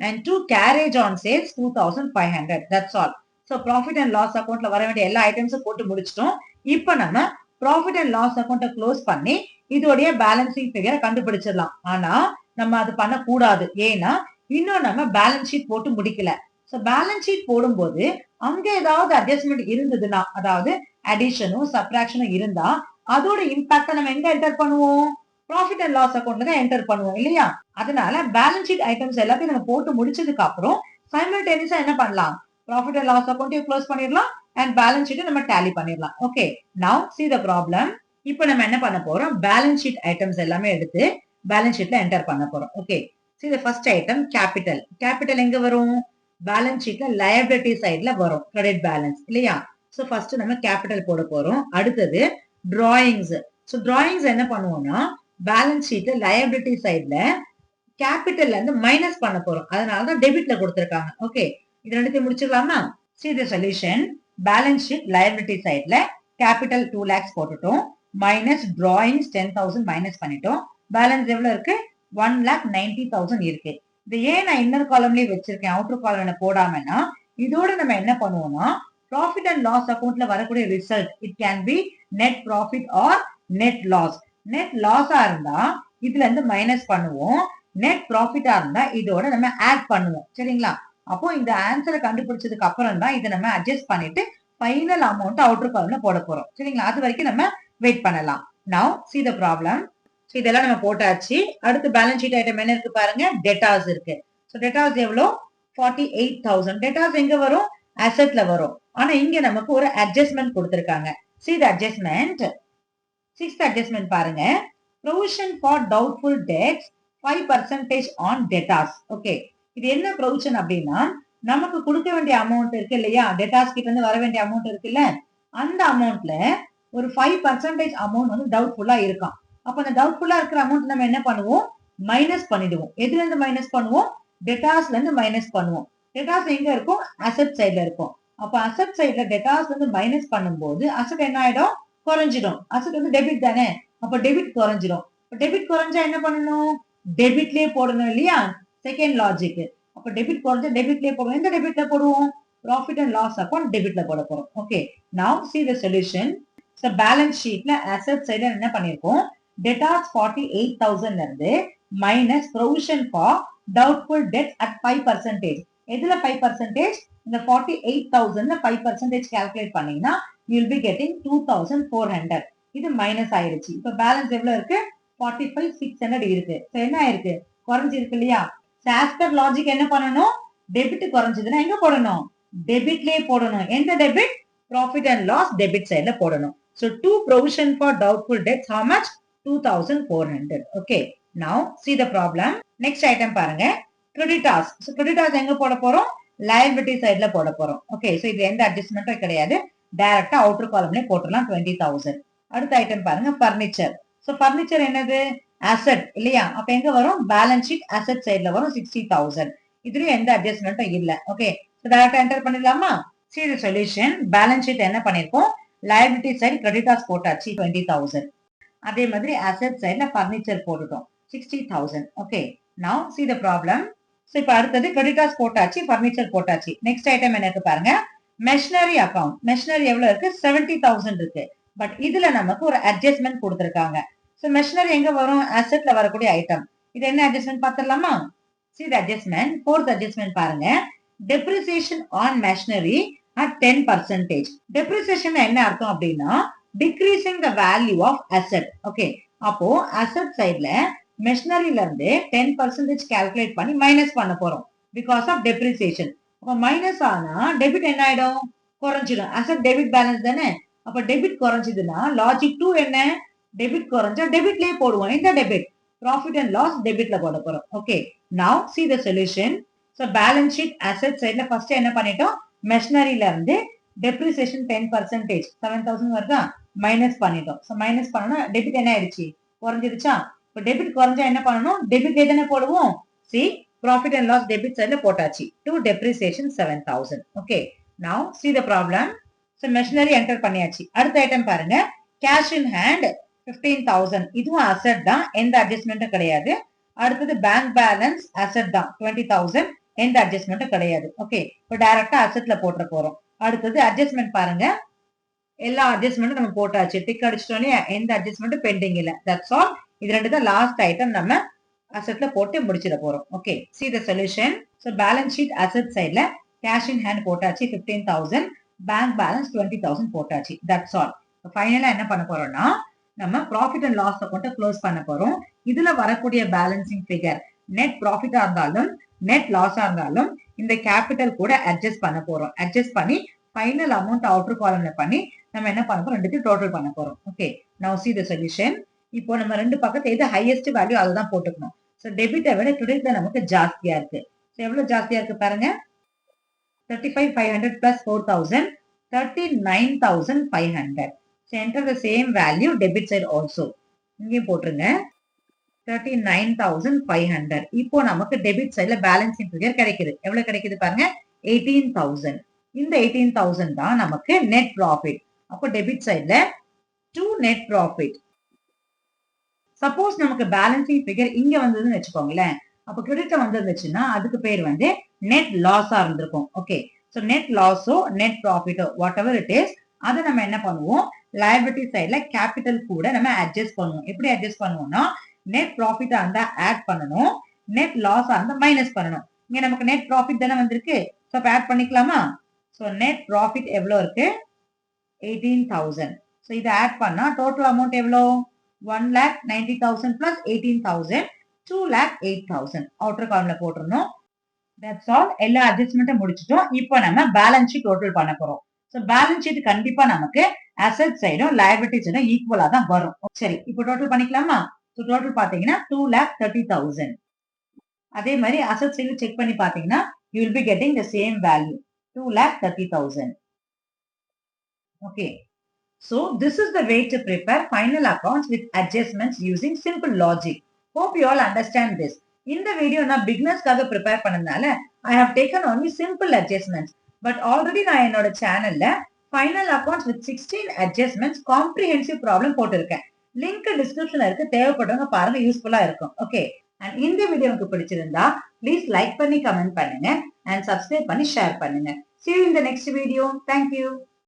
and to carriage on sales 2500. that's all. so profit and loss accountல வர வேண்டிய எல்லா ஐட்டம்ஸும் போட்டு முடிச்சிட்டோம். இப்போ நம்ம profit and loss account close பண்ணி இதோடைய பேலன்சிங் ஃபிகரை கண்டுபிடிச்சிடலாம். ஆனா நம்ம அது பண்ண கூடாது. ஏன்னா இன்னும் நம்ம பேலன்ஸ் ஷீட் போட்டு முடிக்கல. சோ பேலன்ஸ் ஷீட் போடும்போது அங்க ஏதாவது அட்ஜஸ்ட்மெண்ட் இருந்ததுன்னா, அதாவது அடிஷனும் சப்ட்ராக்ஷனும் இருந்தா அதோட இம்பாக்ட நம்ம எங்க என்டர் பண்ணுவோம்? ப்ராஃபிட் அண்ட் லாஸ் அக்கௌண்ட்ல தான் என்டர் பண்ணுவோம் இல்லையா? அதனால பேலன்ஸ் ஷீட் ஐட்டம்ஸ் எல்லாத்தையும் நம்ம போட்டு முடிச்சதுக்கு அப்புறம் சைமல்டேனியஸா என்ன பண்ணலாம்? ப்ராஃபிட் அண்ட் லாஸ் அக்கௌண்ட்டையும் க்ளோஸ் பண்ணிடலாம் அண்ட் பேலன்ஸ் ஷீட்டை நம்ம டேலி பண்ணிடலாம். Okay, now see the problem. இப்போ நம்ம என்ன பண்ண போறோம்? பேலன்ஸ் ஷீட் ஐட்டம்ஸ் எல்லாமே எடுத்து பேலன்ஸ் ஷீட்ல என்டர் பண்ண போறோம். Okay, see the first item capital. Capital எங்க வரும்? பேலன்ஸ் ஷீட்ல லயபிலிட்டி சைடுல வரும், கிரெடிட் பேலன்ஸ் இல்லையா? சோ ஃபர்ஸ்ட் நம்ம கேபிட்டல் போட போறோம். அடுத்தது டிராயிங்ஸ். சோ டிராயிங்ஸ் என்ன பண்ணுவோம்னா பேலன்ஸ் ஷீட்ல லயபிலிட்டி சைடுல கேபிட்டல்ல இருந்து மைனஸ் பண்ண போறோம். அதனாலதான் டெபிட்ல கொடுத்திருக்காங்க. ஓகே, இது ரெண்டுத்தையும் முடிச்சிடலாமா? see the solution. Balance sheet liability சைடுல கேபிட்டல் 2 lakhs போட்டுட்டோம். மைனஸ் டிராயிங்ஸ் 10,000 மைனஸ் பண்ணிட்டோம். பேலன்ஸ் எவ்வளவு இருக்கு? 1,90,000 இருக்கு. இது ஏன் நான் இன்னர் காலம்லயே வச்சிருக்கேன், அவுட்டர் காலம் போடாமன்னா, இதோட நம்ம என்ன பண்ணுவோம்னா ப்ராஃபிட் அண்ட் லாஸ் அக்கௌண்ட்ல வரக்கூடிய result it can be net profit or net loss. Net லாஸா இருந்தா இதுல இருந்து மைனஸ் பண்ணுவோம். நெட் ப்ராஃபிட்டா இருந்தா இதோட நம்ம ஆட் பண்ணுவோம். சரிங்களா? அப்போ இந்த ஆன்சரை கண்டுபிடிச்சதுக்கு அப்புறம் தான் இதை நம்ம அட்ஜஸ்ட் பண்ணிட்டு ஃபைனல் அமௌண்ட் அவுட்டர் காலம்ல போட போறோம். சரிங்களா? அது வரைக்கும் நம்ம வெயிட் பண்ணலாம். நவ see the problem. சோ இதெல்லாம் நம்ம போட்டாச்சு. அடுத்து பேலன்ஸ் ஷீட் ஐட்டம் என்ன இருக்கு பாருங்க? டெட்டாஸ் இருக்கு. சோ டெட்டாஸ் எவ்வளவு? 48,000. டெட்டாஸ் எங்க வரும்? அசெட்ல வரும். ஆனா இங்க நமக்கு ஒரு அட்ஜஸ்ட்மெண்ட் கொடுத்திருக்காங்க. see the adjustment. Sixth adjustment பாருங்க. provision for doubtful debts 5% on debtors. Okay, இது என்ன ப்ரொவிஷன் அப்படின்னா நமக்கு கொடுக்க வேண்டிய அமௌண்ட் இருக்கு இல்லையா? டெட்டாஸ் கிட்ட இருந்து வர வேண்டிய அமௌண்ட் இருக்குல்ல, அந்த அமௌண்ட்ல ஒரு 5% அமௌண்ட் வந்து டவுட்ஃபுல்லா இருக்கும். அப்ப அந்த டவுட்ஃபுல்லா இருக்கிற அமௌண்ட் நம்ம என்ன பண்ணுவோம்? மைனஸ் பண்ணிடுவோம். எதுல இருந்து மைனஸ் பண்ணுவோம்? டெட்டாஸ்ல இருந்து மைனஸ் பண்ணுவோம். டெட்டாஸ் எங்க இருக்கும்? அசெட் சைடுல இருக்கும். அப்ப அசெட் சைடுல டெட்டாஸ் வந்து மைனஸ் பண்ணும்போது அசெட் என்ன ஆயிடும்? குறைஞ்சிடும். அசெட் வந்து டெபிட் தானே, அப்ப டெபிட் குறைஞ்சிடும். டெபிட் குறைஞ்சா என்ன பண்ணணும்? டெபிட்லயே போடணும் இல்லையா? Second logic. அப்ப டெபிட் குறைஞ்சா டெபிட்லயே போடுவோம். எந்த டெபிட்ல போடுவோம்? ப்ராஃபிட் அண்ட் லாஸ் அக்கௌண்ட் டெபிட்ல போட போறோம். Okay, now see the solution. So balance ஷீட்ல அசெட் சைடுல என்ன பண்ணிருக்கோம்? டெட்டார்ஸ் 48,000 இருந்து minus provision for doubtful debt at 5%. எதுல 5%? இந்த 48,000 5% கால்குலேட் பண்ணீங்கன்னா you will be getting 2,400. இது மைனஸ் ஆயிருச்சு. இப்ப பேலன்ஸ் எவ்வளவு இருக்கு? 45,600 இருக்கு. என்ன ஆயிருக்கு? குறைஞ்சிருக்கு இல்லையா? ஆஸ்பர் லாஜிக் என்ன பண்ணணும்? டெபிட் குறைஞ்சதுன்னா எங்க போடணும்? டெபிட்லயே போடணும். எந்த debit? Profit and loss debit சைடுல போடணும். So to provision for doubtful debts how much? 2,400. Okay, now see the problem. Next item பாருங்க, creditors. So creditors எங்க போட போறோம்? liability சைடுல போட போறோம். Okay, so இது எந்த அட்ஜஸ்ட்மென்ட்டும் கிடையாது. டைரக்டா அவுட்டர் காலம்லயே போட்டுறலாம் 20,000. அடுத்த ஐட்டம் பாருங்க, furniture. So furniture என்னது? அசெட் இல்லையா? அப்ப எங்க வரும்? பேலன்ஸ் ஷீட் அசெட் சைடுல வரும் 60,000. இதுலயும் எந்த அட்ஜஸ்ட்மென்ட்டும் இல்ல. ஓகே, சோ டைரக்டா என்டர் பண்ணிடலாமா? see the solution. Balance sheet என்ன பண்ணிருக்கோம்? liability சைடு கிரெடிட்டார்ஸ் போட்டாச்சு 20,000. அதே மாதிரி அசெட் சைடுல ஃபர்னிச்சர் போட்டுட்டோம் 60,000. Okay, now see the problem. So இப்போ அடுத்தது கிரெடிட்டார்ஸ் போட்டாச்சு, ஃபர்னிச்சர் போட்டாச்சு. நெக்ஸ்ட் ஐட்டம் என்ன இருக்கு பாருங்க, மெஷினரி அக்கவுண்ட். மெஷினரி எவ்வளவு இருக்கு? 70,000 இருக்கு. பட் இதுல நமக்கு ஒரு அட்ஜஸ்ட்மென்ட் கொடுத்திருக்காங்க. சோ மெஷினரி எங்க வரும்? அசெட்ல வரக்கூடிய ஐட்டம். இது என்ன adjustment பாத்துடலாமா? see the adjustment. fourth adjustment பாருங்க, depreciation on machinery at 10%. depreciation என்ன அர்த்தம் அப்படின்னா decreasing the value of asset. Okay, அப்போ asset சைடுல மெஷினரியில இருந்து 10% கால்குலேட் பண்ணி மைனஸ் பண்ண போறோம் பிகாஸ் ஆஃப் depreciation. அப்ப மைனஸ் ஆனா டெபிட் என்ன ஆயிடும்? குறைஞ்சிடும். asset டெபிட் பேலன்ஸ் தானே? அப்ப டெபிட் குறைஞ்சதுன்னா லாஜிக் 2 என்ன? டெபிட் குறைஞ்சா டெபிட்லயே போடுவோம். எந்த டெபிட்? ப்ராஃபிட் அண்ட் லாஸ் டெபிட்ல போட போறோம். Okay, now see the solution. So balance sheet asset சைடுல ஃபர்ஸ்ட் என்ன பண்ணிட்டோம்? மெஷினரியில இருந்து டெப்ரிசியேஷன் 10%, 7,000 வருதா? மைனஸ் பண்ணிட்டோம். சோ மைனஸ் பண்ணா டெபிட் என்ன ஆயிடுச்சு? குறைஞ்சிருச்சா? இப்போ டெபிட் குறைஞ்சா என்ன பண்ணணும்? டெபிட் எதனை போடுவோம்? see profit and loss debit சைடுல போட்டாச்சு. to depreciation 7,000. Okay, now see the problem. So machinery enter பண்ணியாச்சு. அடுத்த ஐட்டம் பாருங்க, கேஷ் இன் ஹேண்ட் 15,000. இதுவும் அசெட் தான், எந்த அட்ஜஸ்ட்மெண்ட்டும் கிடையாது. அடுத்தது பேங்க் பேலன்ஸ் அசெட் தான் 20,000, எந்த அட்ஜஸ்ட்மெண்ட்டும் கிடையாது. ஓகே, இப்போ டைரக்டா அசெட்ல போட்டுற போறோம். அடுத்தது அட்ஜஸ்ட்மெண்ட் பாருங்க, எல்லா அட்ஜஸ்ட்மெண்ட்டும் நம்ம போட்டாச்சு, டிக் அடிச்சிட்டோம். எந்த அட்ஜஸ்ட்மெண்ட்டும் பெண்டிங் இல்ல. That's all. இது ரெண்டு தான் லாஸ்ட் ஐட்டம் நம்ம அசெட்ல போட்டு முடிச்சிட போறோம். Okay, see the solution. So balance sheet asset சைடுல கேஷ் இன் ஹேண்ட் போட்டாச்சு 15,000, பேங்க் பேலன்ஸ் 20,000 போட்டாச்சு. That's all. ஃபைனலா என்ன பண்ண போறோம்னா நம்ம ப்ராஃபிட் அண்ட் லாஸ் அக்கௌண்ட்டை க்ளோஸ் பண்ண போறோம். இதுல வரக்கூடிய பேலன்சிங் ஃபிகர் நெட் ப்ராஃபிட்டா இருந்தாலும் நெட் லாஸா இருந்தாலும் இந்த கேபிட்டல் கூட அட்ஜஸ்ட் பண்ண போறோம். அட்ஜஸ்ட் பண்ணி ஃபைனல் அமௌண்ட் அவுட்டர் காலம்ல பண்ணி நம்ம என்ன பண்ண போறோம்? ரெண்டுத்தையும் டோட்டல் பண்ண போறோம். Okay, now see the solution. இப்போ நம்ம ரெண்டு பக்கத்து எது ஹையஸ்ட் வேல்யூ அதுதான் போட்டுக்கணும். சோ டெபிட்டை விட கிரெடிட்ல நமக்கு ஜாஸ்தியா இருக்கு. சோ எவ்வளவு ஜாஸ்தியா இருக்கு பாருங்க, 35,500 plus 4,000, 39,500. So enter the same value debit side also. இங்கே போட்டுருங்க 39,500. இப்போ நமக்கு டெபிட் சைடுல பேலன்சிங் ஃபிகர் கிடைக்குது. எவ்வளவு கிடைக்குது பாருங்க, 18,000. இந்த 18,000 தான் நமக்கு நெட் ப்ராஃபிட். அப்போ டெபிட் சைடுல டு நெட் ப்ராஃபிட். சப்போஸ் நமக்கு பேலன்சிங் ஃபிகர் இங்க வந்ததுன்னு வச்சுக்கோங்களேன், அப்ப கிரெடிட் வந்துருந்துச்சுன்னா அதுக்கு பேர் வந்து நெட் லாஸா இருந்திருக்கும். ஓகே, சோ நெட் லாஸோ நெட் ப்ராஃபிட்டோ வாட் எவர் இட் இஸ், அதை நம்ம என்ன பண்ணுவோம்? liability சைடுல கேபிட்டல் கூட நம்ம அட்ஜஸ்ட் பண்ணுவோம். எப்படி அட்ஜஸ்ட் பண்ணுவோம்னா நெட் ப்ராஃபிட்டா இருந்தா ஆட் பண்ணணும், நெட் லாஸா இருந்தா மைனஸ் பண்ணணும். இங்க நமக்கு நெட் ப்ராஃபிட் தானே வந்திருக்கு. சோ அப்ப ஆட் பண்ணிக்கலாமா? சோ நெட் ப்ராஃபிட் எவ்வளவு இருக்கு? 18,000. சோ இத ஆட் பண்ணா டோட்டல் அமௌண்ட் எவ்வளவு? 1,90,000 plus 18,000, 2,08,000. அவுட்டர் காலம்ல போட்டுறணும். That's all. எல்லா அட்ஜஸ்ட்மெண்ட்டும் முடிச்சிட்டோம். இப்போ நம்ம பேலன்ஸ் ஷீட் டோட்டல் பண்ண போறோம். சோ பேலன்ஸ் ஷீட் கண்டிப்பா நமக்கு அசெட் சைடும் liability சைடும் ஈக்குவலா தான் வரும். சரி, இப்போ டோட்டல் பண்ணிக்கலாமா? சோ டோட்டல் பாத்தீங்கன்னா 2,30,000. அதே மாதிரி அசெட் சைடு செக் பண்ணி பாத்தீங்கன்னா you will be getting the same value 2,30,000. Okay, so this is the way to prepare final accounts with adjustments using simple logic. Hope you all understand this. இந்த video நான் பிகினர்ஸ்க்காக prepare பண்ணதுனால I have taken only simple adjustments. But already நான் என்னோட சேனல்ல final accounts with 16 adjustments comprehensive problem போட்டிருக்கேன். Link டிஸ்கிரிப்ஷன்ல இருக்கு, தேவைப்படுறவங்க பாருங்க, யூஸ்ஃபுல்லா இருக்கும். ஓகே, அண்ட் இந்த வீடியோ உங்களுக்கு பிடிச்சிருந்தா ப்ளீஸ் லைக் பண்ணி கமெண்ட் பண்ணுங்க அண்ட் சப்ஸ்கிரைப் பண்ணி ஷேர் பண்ணுங்க. See you in the next video. Thank you.